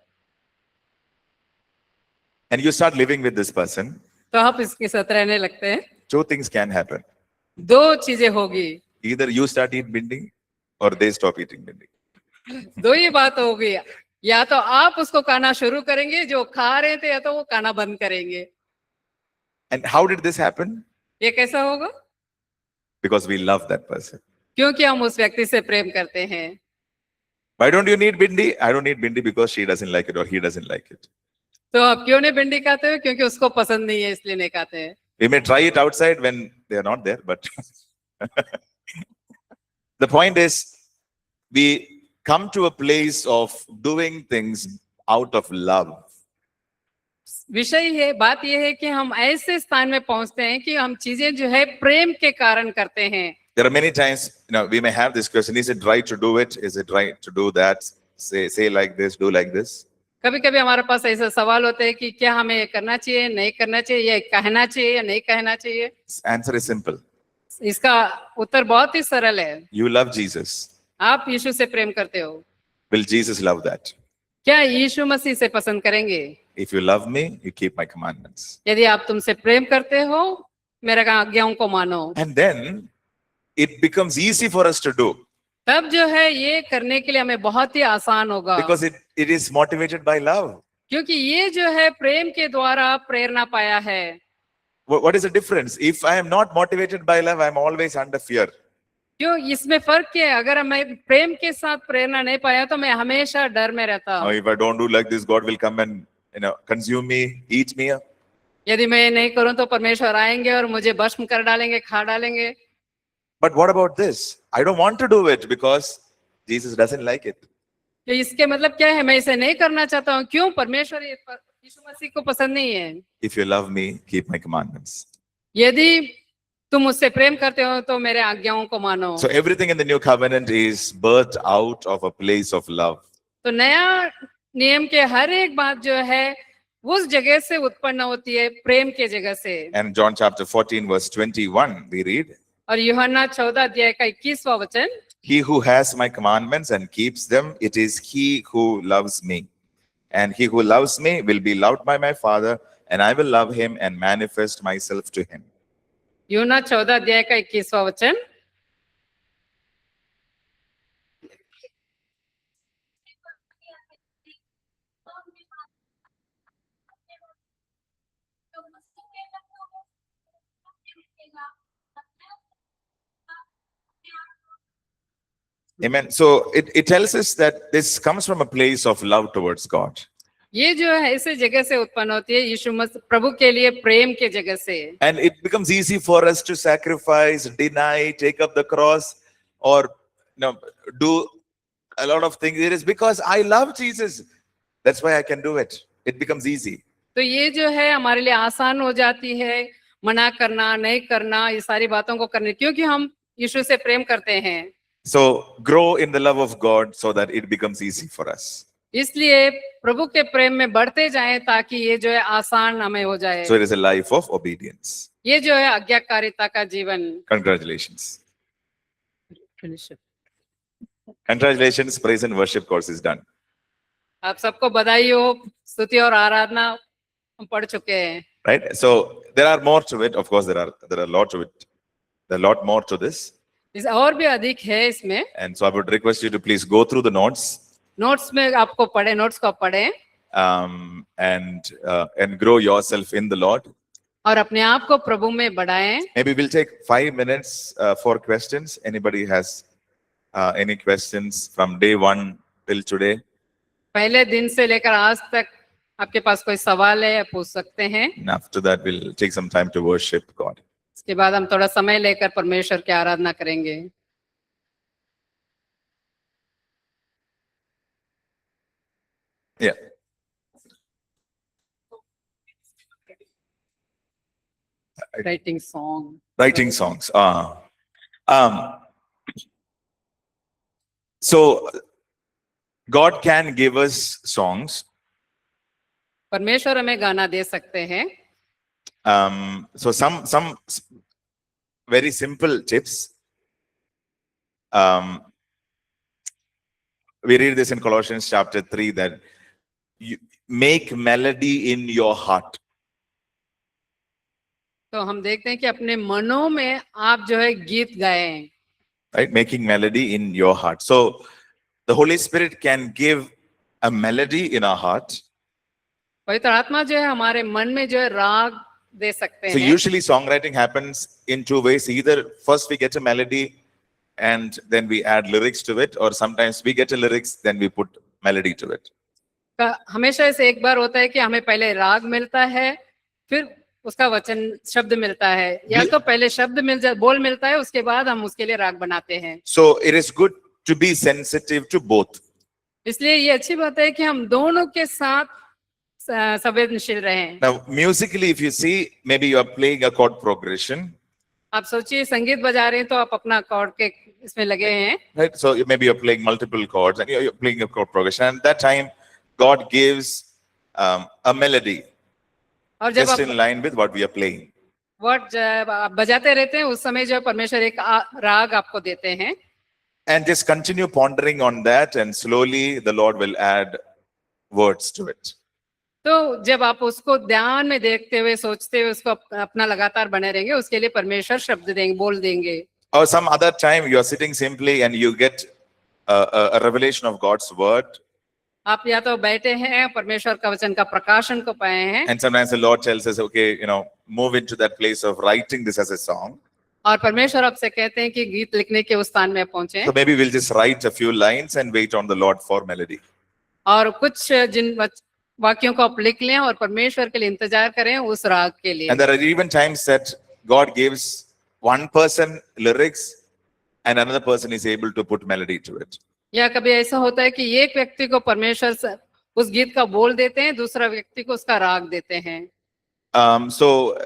And you start living with this person. तो आप इसके साथ रहने लगते हैं। Two things can happen. दो चीजें होगी, Either you start eating bindi or they stop eating bindi. दो ही बात होगी, या तो आप उसको खाना शुरू करेंगे जो खा रहे थे, या तो वो खाना बंद करेंगे। And how did this happen? ये कैसा होगा? Because we love that person. क्योंकि हम उस व्यक्ति से प्रेम करते हैं। Why don't you need bindi? I don't need bindi because she doesn't like it or he doesn't like it. तो आप क्यों नहीं भिंडी खाते हो? क्योंकि उसको पसंद नहीं है इसलिए नहीं खाते हैं। We may try it outside when they are not there, but the point is, we come to a place of doing things out of love. विषय है, बात यह है कि हम ऐसे स्थान में पहुंचते हैं कि हम चीजें जो है प्रेम के कारण करते हैं। There are many times, we may have this question: is it right to do it? Is it right to do that? Say like this, do like this. कभी कभी हमारे पास ऐसा सवाल होता है कि क्या हमें ये करना चाहिए, नहीं करना चाहिए, ये कहना चाहिए या नहीं कहना चाहिए। Answer is simple. इसका उत्तर बहुत ही सरल है। You love Jesus. आप यीशु से प्रेम करते हो, Will Jesus love that? क्या यीशु मसीह से पसंद करेंगे? If you love me, you keep my commandments. यदि आप तुमसे प्रेम करते हो, मेरे आज्ञाओं को मानो। And then it becomes easy for us to do तब जो है ये करने के लिए हमें बहुत ही आसान होगा, because it is motivated by love. क्योंकि ये जो है प्रेम के द्वारा प्रेरणा पाया है। What is the difference? If I am not motivated by love, I am always under fear. क्यों इसमें फर्क क्या है? अगर मैं प्रेम के साथ प्रेरणा नहीं पाया तो मैं हमेशा डर में रहता Now, हूँ। if I don't do like this, God will come and consume me, eat me up. यदि मैं नहीं करूँ तो परमेश्वर आएंगे और मुझे भस्म कर डालेंगे, खा डालेंगे। But what about this? I don't want to do it because Jesus doesn't like it. तो इसके मतलब क्या है? मैं इसे नहीं करना चाहता हूँ। क्यों? परमेश्वर यीशु मसीह को पसंद नहीं है। If you love me, keep my commandments. यदि तुम मुझसे प्रेम करते हो तो मेरे आज्ञाओं को मानो। So everything in the new covenant is birthed out of a place of love. तो नया नियम के हर एक बात जो है उस जगह से उत्पन्न होती है, प्रेम के जगह से। And John chapter 14 verse 21 we read, और यूहन्ना 14 अध्याय का 21वां वचन, he who has my commandments and keeps them, it is he who loves me. And he who loves me will be loved by my Father, and I will love him and manifest myself to him. यूहन्ना 14 अध्याय का 21वां वचन, Amen. So it tells us that this comes from a place of love towards God. ये जो है ऐसे जगह से उत्पन्न होती है, यीशु मसीह प्रभु के लिए प्रेम के जगह से। And it becomes easy for us to sacrifice, deny, take up the cross, or do a lot of things. It is because I love Jesus. That's why I can do it. It becomes easy. तो ये जो है हमारे लिए आसान हो जाती है, मना करना, नहीं करना, ये सारी बातों को करने, क्योंकि हम यीशु से प्रेम करते हैं। So grow in the love of God so that it becomes easy for us. इसलिए प्रभु के प्रेम में बढ़ते जाएं ताकि ये जो है आसान हमें हो जाए। So it is a life of obedience. ये जो है आज्ञाकारिता का जीवन। Congratulations. Congratulations. Praise and worship course is done. आप सबको बधाई हो, स्तुति और आराधना हम पढ़ चुके हैं। Right? So there are more to it. Of course, there are a lot to it. There are a lot more to this. इस और भी अधिक है इसमें। And so I would request you to please go through the notes. Notes में आपको पढ़े, notes को पढ़ें। And grow yourself in the Lord. और अपने आप को प्रभु में बढ़ाएं। Maybe we'll take 5 minutes for questions. Anybody has any questions from day 1 till today? पहले दिन से लेकर आज तक आपके पास कोई सवाल है, पूछ सकते हैं। And after that, we'll take some time to worship God. इसके बाद हम थोड़ा समय लेकर परमेश्वर की आराधना करेंगे। Yeah. Writing song. Writing songs. So God can give us songs. परमेश्वर हमें गाना दे सकते हैं। So some very simple tips. We read this in Colossians chapter 3 that you make melody in your heart. तो हम देखते हैं कि अपने मनों में आप जो है गीत गाएं। Right? Making melody in your heart. So the Holy Spirit can give a melody in our heart. पवित्र आत्मा जो है हमारे मन में जो है राग दे सकते So हैं। usually songwriting happens in 2 ways. Either first we get a melody and then we add lyrics to it, or sometimes we get a lyrics, then we put melody to it. हमेशा ऐसे एक बार होता है कि हमें पहले राग मिलता है, फिर उसका वचन शब्द मिलता है, या तो पहले शब्द बोल मिलता है, उसके बाद हम उसके लिए राग बनाते हैं। So it is good to be sensitive to both. इसलिए ये अच्छी बात है कि हम दोनों के साथ संवेदनशील रहें। Now musically, if you see, maybe you are playing a chord progression. आप सोचिए संगीत बजा रहे हैं तो आप अपना कॉर्ड के इसमें लगे हैं। Right? So maybe you're playing multiple chords and you're playing a chord progression. And at that time, God gives a melody और जब just आप in line with what we are playing. Word जब आप बजाते रहते हैं उस समय जो परमेश्वर एक राग आपको देते हैं। And just continue pondering on that, and slowly the Lord will add words to it. तो जब आप उसको ध्यान में देखते हुए सोचते हुए उसको अपना लगातार बने रहेंगे, उसके लिए परमेश्वर शब्द देंगे, बोल देंगे। Or some other time you are sitting simply and you get a revelation of God's word. आप या तो बैठे हैं, परमेश्वर का वचन का प्रकाशन को पाए हैं, And sometimes the Lord tells us, okay, move into that place of writing this as a song. और परमेश्वर आपसे कहते हैं कि गीत लिखने के उस स्थान में पहुंचे। So maybe we'll just write a few lines and wait on the Lord for melody. और कुछ जिन वाक्यों को आप लिख लें और परमेश्वर के लिए इंतजार करें उस राग के लिए। And there are even times that God gives one person lyrics and another person is able to put melody to it. या कभी ऐसा होता है कि एक व्यक्ति को परमेश्वर उस गीत का बोल देते हैं, दूसरा व्यक्ति को उसका राग देते हैं। So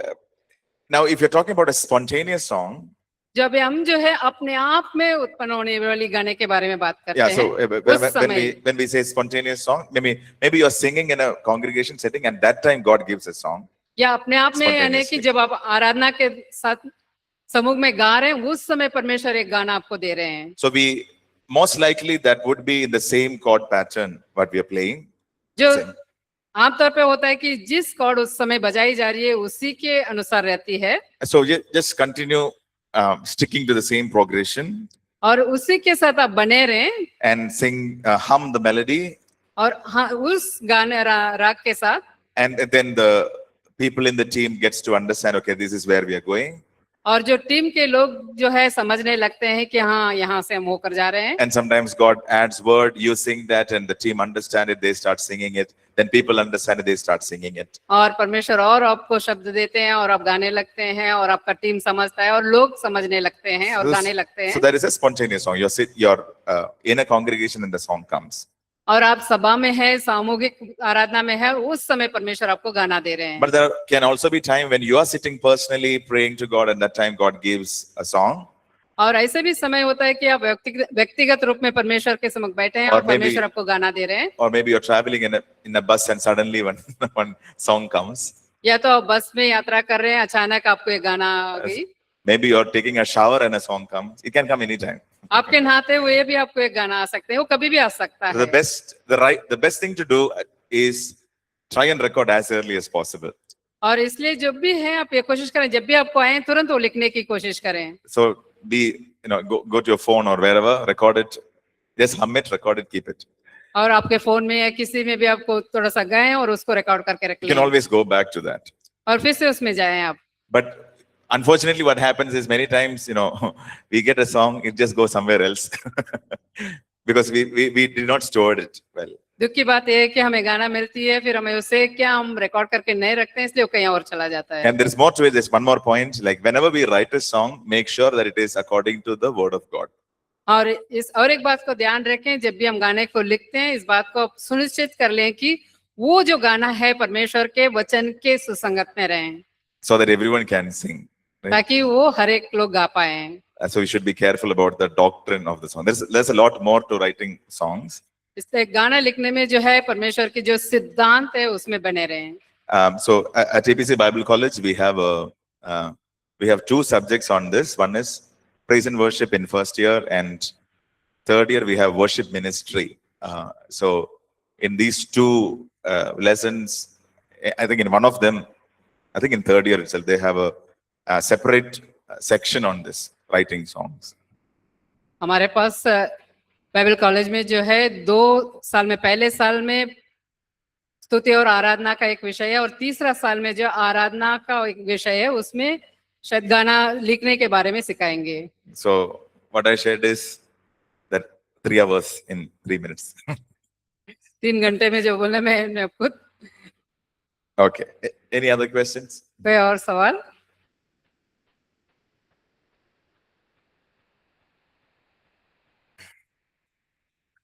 now if you're talking about a spontaneous song, जब हम जो है अपने आप में उत्पन्न होने वाली गाने के बारे में बात करते yeah, हैं, so उस समय when we say spontaneous song, maybe you're singing in a congregation setting and that time God gives a song. या अपने आप में यानी कि जब आप आराधना के साथ समूह में गा रहे हैं उस समय परमेश्वर एक गाना आपको दे रहे हैं। So we most likely that would be in the same chord pattern what we are playing. जो Same. आमतौर पे होता है कि जिस कॉर्ड उस समय बजाई जा रही है उसी के अनुसार रहती है। So just continue sticking to the same progression और उसी के साथ आप बने रहें and sing, hum the melody, और हाँ उस गाने राग के साथ, and then the people in the team gets to understand, okay, this is where we are going. और जो टीम के लोग जो है समझने लगते हैं कि हाँ यहाँ से हम होकर जा रहे हैं। And sometimes God adds word, you sing that, and the team understand it, they start singing it. Then people understand it, they start singing it. और परमेश्वर और आपको शब्द देते हैं और आप गाने लगते हैं और आपका टीम समझता है और लोग समझने लगते हैं और गाने लगते So हैं। there is a spontaneous song. You're in a congregation and the song comes. और आप सभा में है, सामूहिक आराधना में है, उस समय परमेश्वर आपको गाना दे रहे हैं। But there can also be time when you are sitting personally praying to God, and that time God gives a song. और ऐसे भी समय होता है कि आप व्यक्तिगत रूप में परमेश्वर के समक्ष बैठे हैं और और परमेश्वर आपको गाना दे रहे हैं। Or maybe you're traveling in a bus and suddenly one song comes. या तो आप बस में यात्रा कर रहे हैं, अचानक आपको एक गाना आ गई। Maybe you're taking a shower and a song comes. It can come anytime. आपके नहाते हुए भी आपको एक गाना आ सकते हैं, वो कभी भी आ सकता The है। best thing to do is try and record as early as possible. और इसलिए जब भी है आप ये कोशिश करें, जब भी आपको आए तुरंत वो लिखने की कोशिश करें। So go to your phone or wherever, record it. Just hum it, record it, keep it. और आपके फोन में या किसी में भी आपको थोड़ा सा गाएं और उसको रिकॉर्ड करके रख You can लें always go back to that. और फिर से उसमें जाएं आप। But unfortunately, what happens is many times, we get a song, it just goes somewhere else because we did not store it well. दुख की बात यह है कि हमें गाना मिलती है, फिर हमें उसे क्या हम रिकॉर्ड करके नहीं रखते हैं, इसलिए वो कहीं और चला जाता है। And there is more to it. There's one more point. Like whenever we write a song, make sure that it is according to the word of God. और एक बात को ध्यान रखें, जब भी हम गाने को लिखते हैं, इस बात को सुनिश्चित कर लें कि वो जो गाना है परमेश्वर के वचन के सुसंगत में रहें, So that everyone can sing. Right? ताकि वो हर एक लोग गा पाए। So we should be careful about the doctrine of the song. There's a lot more to writing songs. इसलिए गाना लिखने में जो है परमेश्वर की जो सिद्धांत है उसमें बने रहें। So at APC Bible College, we have two subjects on this. One is praise and worship in first year, and third year we have worship ministry. So in these two lessons, I think in one of them, I think in third year itself, they have a separate section on this, writing songs. हमारे पास Bible college में जो है 2 साल में, पहले साल में स्तुति और आराधना का एक विषय है और तीसरा साल में जो आराधना का एक विषय है उसमें शायद गाना लिखने के बारे में सिखाएंगे। So what I shared is that 3 hours in 3 minutes. 3 घंटे में जो बोला मैं खुद। Okay. Any other questions? कोई और सवाल?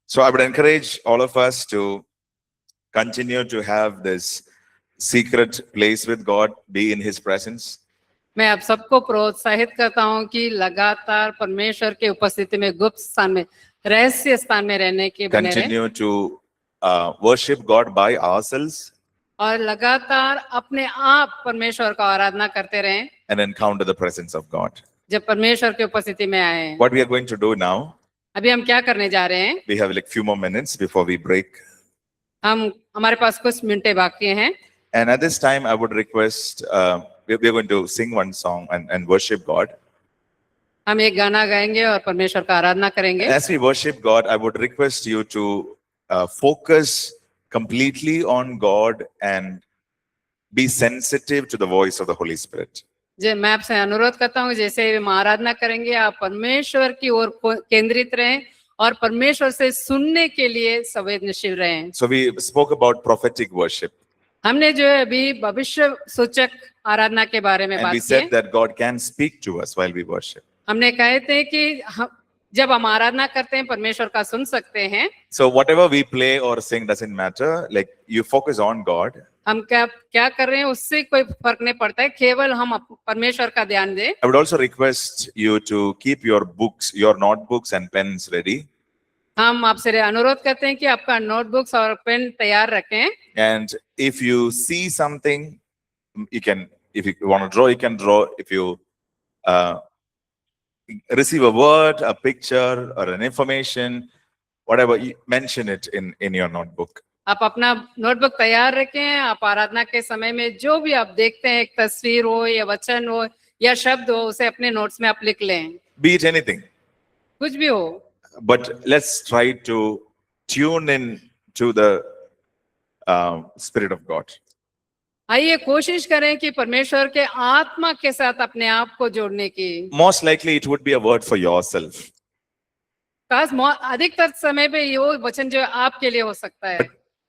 So I would encourage all of us to continue to have this secret place with God, be in His presence. मैं आप सबको प्रोत्साहित करता हूं कि लगातार परमेश्वर के उपस्थिति में, गुप्त स्थान में, रहस्य स्थान में रहने के बने रहें Continue to worship God by ourselves और लगातार अपने आप परमेश्वर का आराधना करते रहें and encounter the presence of God. जब परमेश्वर के उपस्थिति में आए। What we are going to do now, अभी हम क्या करने जा रहे हैं? we have like few more minutes before we break. हमारे पास कुछ मिनटें बाकी हैं। And at this time, I would request, we're going to sing one song and worship God. हम एक गाना गाएंगे और परमेश्वर का आराधना करेंगे। As we worship God, I would request you to focus completely on God and be sensitive to the voice of the Holy Spirit. मैं आपसे अनुरोध करता हूँ, जैसे हम आराधना करेंगे आप परमेश्वर की ओर केंद्रित रहें और परमेश्वर से सुनने के लिए संवेदनशील रहें। So we spoke about prophetic worship. हमने जो है अभी भविष्य सूचक आराधना के बारे में And बात we की said है। that God can speak to us while we worship. हमने कहे थे कि जब हम आराधना करते हैं परमेश्वर का सुन सकते हैं। So whatever we play or sing doesn't matter. Like you focus on God. हम क्या कर रहे हैं उससे कोई फर्क नहीं पड़ता है, केवल हम परमेश्वर का ध्यान दें। I would also request you to keep your books, your notebooks and pens ready. हम आपसे अनुरोध करते हैं कि आपका नोटबुक्स और पेन तैयार रखें। And if you see something, you can, if you want to draw, you can draw. If you receive a word, a picture, or an information, whatever, you mention it in your notebook. आप अपना notebook तैयार रखें। आप आराधना के समय में जो भी आप देखते हैं, एक तस्वीर हो या वचन हो या शब्द हो, उसे अपने नोट्स में आप लिख लें। Be it anything. कुछ भी हो। But let's try to tune in to the Spirit of God. आइए कोशिश करें कि परमेश्वर के आत्मा के साथ अपने आप को जोड़ने की। Most likely it would be a word for yourself. अधिकतर समय पे ये वचन जो है आपके लिए हो सकता है।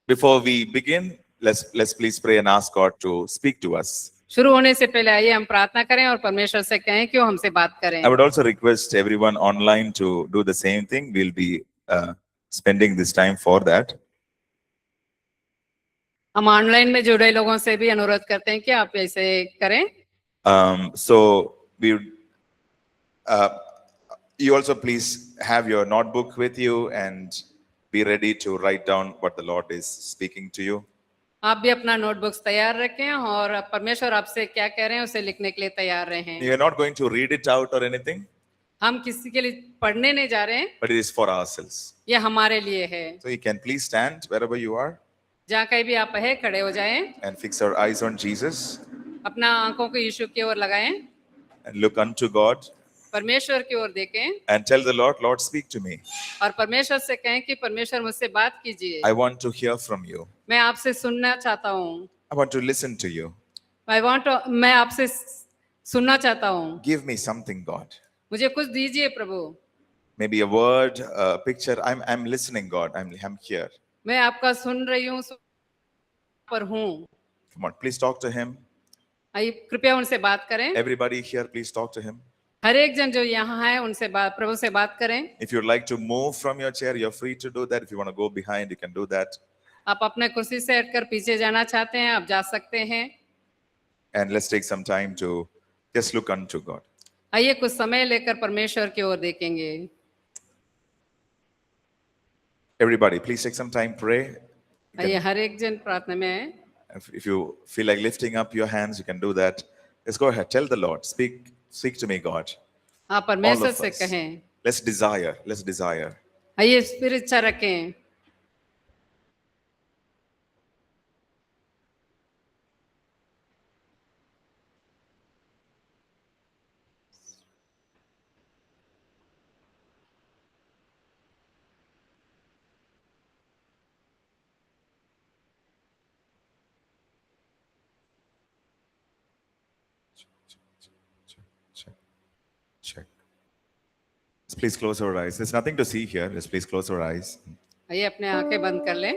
Before we begin, let's please pray and ask God to speak to us. शुरू होने से पहले आइए हम प्रार्थना करें और परमेश्वर से कहें कि वो हमसे बात करें। I would also request everyone online to do the same thing. We'll be spending this time for that. हम ऑनलाइन में जुड़े लोगों से भी अनुरोध करते हैं कि आप ऐसे करें। So you also please have your notebook with you and be ready to write down what the Lord is speaking to you. आप भी अपना नोटबुक्स तैयार रखें और परमेश्वर आपसे क्या कह रहे हैं उसे लिखने के लिए तैयार रहें। You are not going to read it out or anything, हम किसी के लिए पढ़ने नहीं जा रहे हैं, but it is for ourselves. ये हमारे लिए है। So you can please stand wherever you are जहाँ कहीं भी आप है खड़े हो जाएं, and fix our eyes on Jesus अपना आंखों को यीशु की ओर लगाएं, and look unto God परमेश्वर की ओर देखें and tell the Lord, Lord, speak to me. और परमेश्वर से कहें कि परमेश्वर मुझसे बात कीजिए। I want to hear from you. मैं आपसे सुनना चाहता हूँ। I want to listen to you. मैं आपसे सुनना चाहता हूँ। Give me something, God. मुझे कुछ दीजिए प्रभु। Maybe a word, a picture. I'm listening, God. I'm here. मैं आपका सुन रही हूँ पर हूँ। Come on, please talk to him. आइए कृपया उनसे बात करें। Everybody here, please talk to him. हर एक जन जो यहाँ है उनसे प्रभु से बात करें। If you'd like to move from your chair, you're free to do that. If you want to go behind, you can do that. आप अपने कुर्सी से हटकर पीछे जाना चाहते हैं, आप जा सकते हैं। And let's take some time to just look unto God. आइए कुछ समय लेकर परमेश्वर की ओर देखेंगे। Everybody, please take some time, pray. You आइए can- हर एक जन प्रार्थना में है। if you feel like lifting up your hands, you can do that. Let's go ahead. Tell the Lord, speak to me, God. आप All परमेश्वर of से us. कहें। Let's desire. आइए फिर इच्छा रखें। Check. Let's please close our eyes. There's nothing to see here. Let's please close our eyes. आइए अपने आंखें बंद कर लें।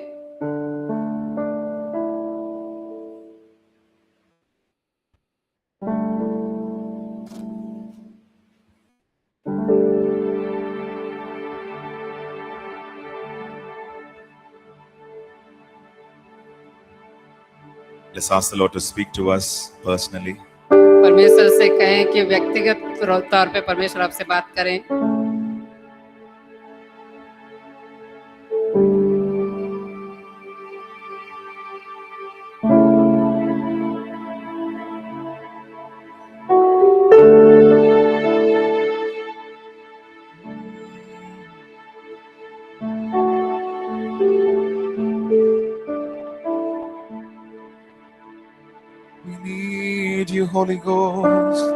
Let's ask the Lord to speak to us personally. परमेश्वर से कहें कि व्यक्तिगत तौर पे परमेश्वर आपसे बात करें। We need you, Holy Ghost.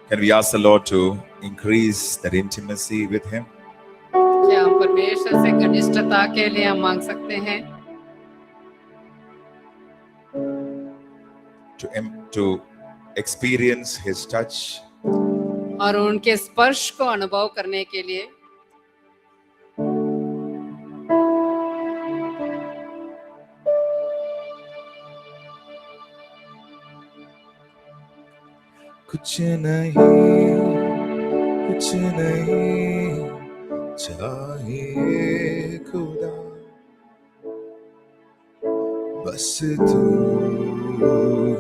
Can we ask the Lord to increase that intimacy with Him? क्या हम परमेश्वर से घनिष्ठता के लिए हम मांग सकते हैं? To experience His touch, और उनके स्पर्श को अनुभव करने के लिए कुछ नहीं चाहिए खुदा, बस तू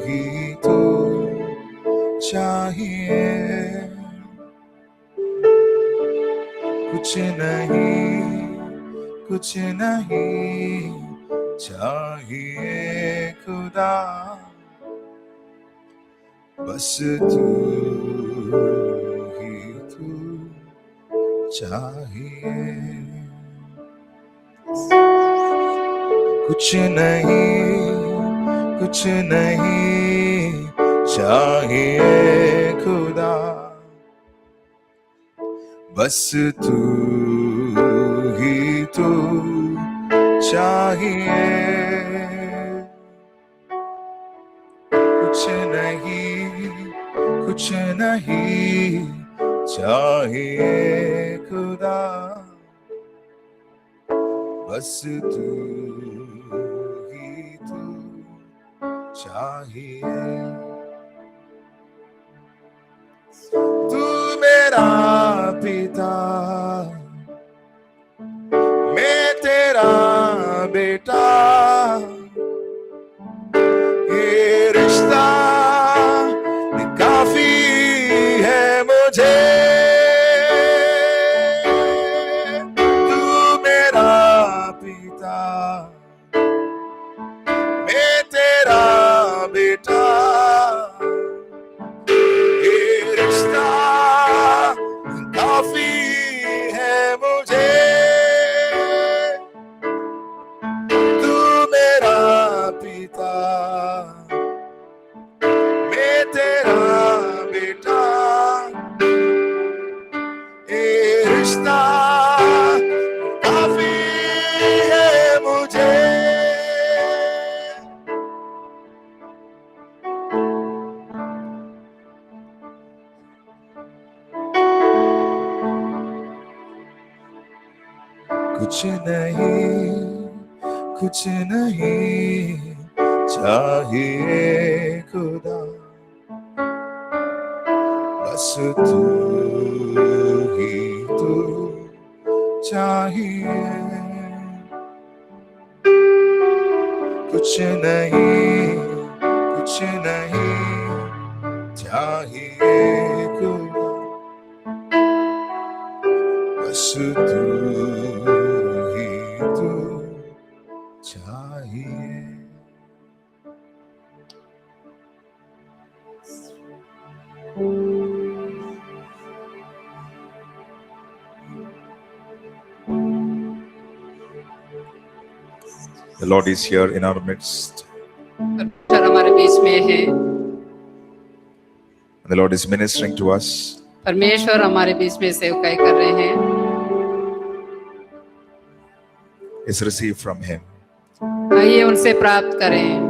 ही तो चाहिए। कुछ नहीं चाहिए खुदा, बस तू ही तू चाहिए। कुछ नहीं चाहिए खुदा, बस तू ही तू चाहिए, कुछ नहीं चाहिए खुदा, बस तू ही तू चाहिए। तू मेरा पिता, मैं तेरा बेटा, ये रिश्ता काफी है मुझे। तू मेरा पिता, मैं तेरा बेटा, ये रिश्ता काफी है मुझे। तू मेरा पिता, मैं तेरा बेटा, ये रिश्ता काफी है मुझे। कुछ नहीं चाहिए खुदा, बस तू ही तू चाहिए। कुछ नहीं चाहिए खुदा, बस तू ही तू चाहिए। The Lord is here in our midst. परमेश्वर हमारे बीच में है, The Lord is ministering to us. परमेश्वर हमारे बीच में सेवकाई कर रहे हैं। Is received from Him. आइए उनसे प्राप्त करें।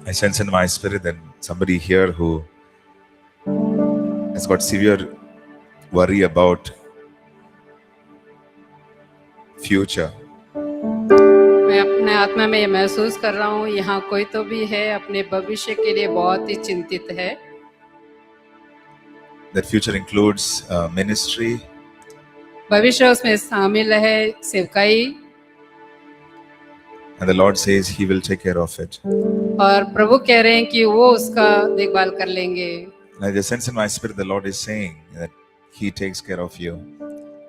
I sense in my spirit that somebody here who has got severe worry about future. मैं अपने आत्मा में ये महसूस कर रहा हूँ, यहाँ कोई तो भी है अपने भविष्य के लिए बहुत ही चिंतित है। That future includes ministry, भविष्य उसमें शामिल है सेवकाई, and the Lord says He will take care of it. और प्रभु कह रहे हैं कि वो उसका देखभाल कर लेंगे। And I just sense in my spirit the Lord is saying that He takes care of you.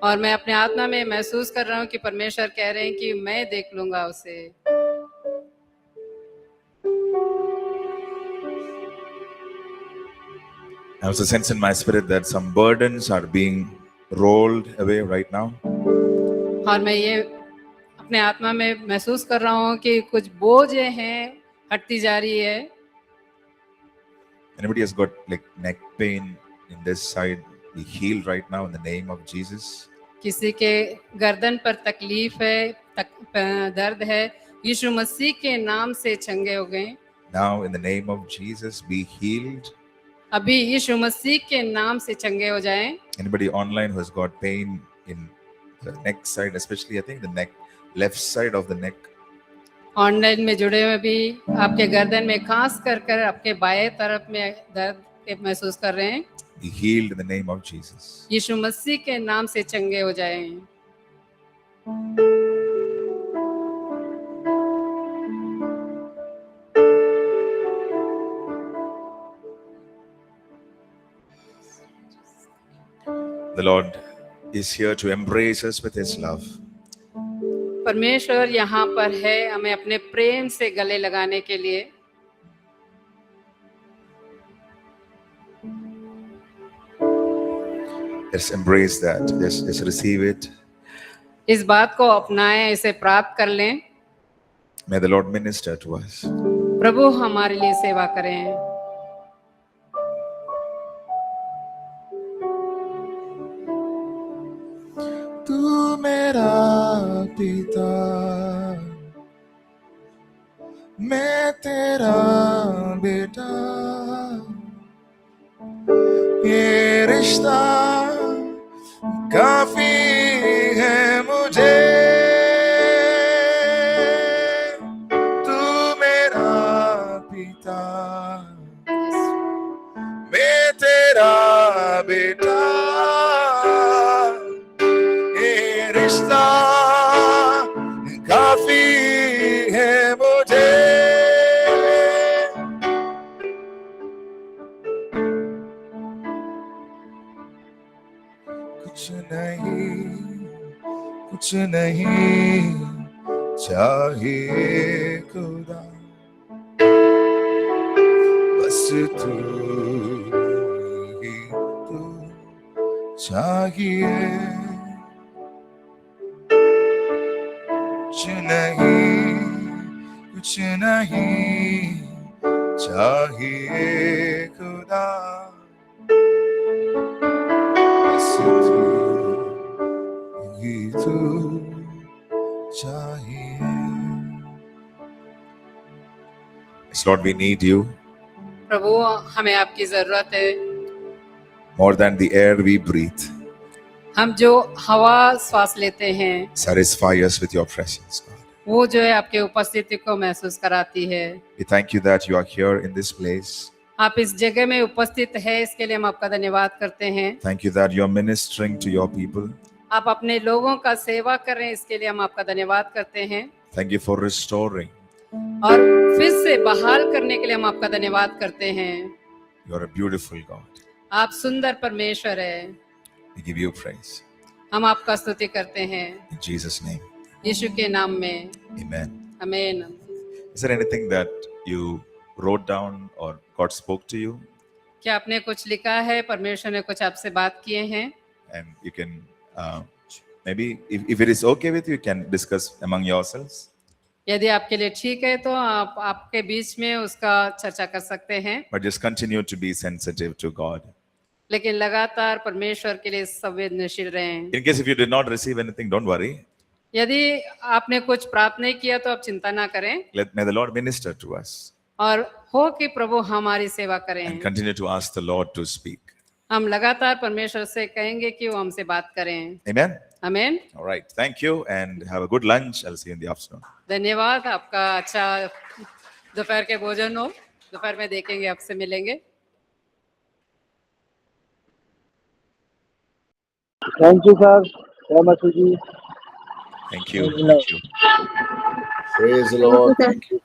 और मैं अपने आत्मा में महसूस कर रहा हूँ कि परमेश्वर कह रहे हैं कि मैं देख लूंगा उसे। I also sense in my spirit that some burdens are being rolled away right now. और मैं ये अपने आत्मा में महसूस कर रहा हूँ कि कुछ बोझें हैं हटती जा रही है। Anybody has got like neck pain in this side, be healed right now in the name of Jesus. किसी के गर्दन पर तकलीफ है, दर्द है, यीशु मसीह के नाम से चंगे हो गए। Now in the name of Jesus, be healed. अभी यीशु मसीह के नाम से चंगे हो जाएं। Anybody online who has got pain in the neck side, especially I think the neck, left side of the neck. Online में जुड़े हुए भी आपके गर्दन में खास कर आपके बाएं तरफ में दर्द के महसूस कर रहे हैं, Be healed in the name of Jesus. यीशु मसीह के नाम से चंगे हो जाएं। The Lord is here to embrace us with His love. परमेश्वर यहाँ पर है हमें अपने प्रेम से गले लगाने के लिए। Let's embrace that. Let's receive it. इस बात को अपनाएं, इसे प्राप्त कर लें। May the Lord minister to us. प्रभु हमारे लिए सेवा करें। तू मेरा पिता, मैं तेरा बेटा, ये रिश्ता काफी है मुझे। तू मेरा पिता, मैं तेरा बेटा, ये रिश्ता काफी है मुझे। कुछ नहीं चाहिए खुदा, बस तू ही तू चाहिए। कुछ नहीं चाहिए खुदा, बस तू ही तू चाहिए। Lord, we need you प्रभु हमें आपकी जरूरत है। more than the air we breathe. हम जो हवा श्वास लेते हैं Satisfy us with your presence, God. वो जो है आपके उपस्थिति को महसूस कराती है। We thank you that you are here in this place. आप इस जगह में उपस्थित है, इसके लिए हम आपका धन्यवाद करते हैं। Thank you that you are ministering to your people. आप अपने लोगों का सेवा कर रहे हैं, इसके लिए हम आपका धन्यवाद करते हैं। Thank you for restoring. और फिर से बहाल करने के लिए हम आपका धन्यवाद करते हैं। You are a beautiful God. आप सुंदर परमेश्वर है। We give you praise. हम आपका स्तुति करते हैं In Jesus' name. यीशु के नाम में, Amen. आमीन। Is there anything that you wrote down or God spoke to you? क्या आपने कुछ लिखा है, परमेश्वर ने कुछ आपसे बात किए हैं? And you can maybe if it is okay with you, you can discuss among yourselves. यदि आपके लिए ठीक है तो आप आपके बीच में उसका चर्चा कर सकते हैं, But just continue to be sensitive to God. लेकिन लगातार परमेश्वर के लिए संवेदनशील रहें। In case if you did not receive anything, don't worry. यदि आपने कुछ प्राप्त नहीं किया तो आप चिंता ना करें, May the Lord minister to us और हो कि प्रभु हमारी सेवा करें। and continue to ask the Lord to speak. हम लगातार परमेश्वर से कहेंगे कि वो हमसे बात करें। Amen. आमीन। All right. Thank you and have a good lunch. I'll see you in the afternoon. धन्यवाद, आपका अच्छा दोपहर के भोजन हो। दोपहर में देखेंगे, आपसे मिलेंगे। थैंक यू सर, जय मसीह जी। Thank you. Thank you. Praise the Lord. Thank you.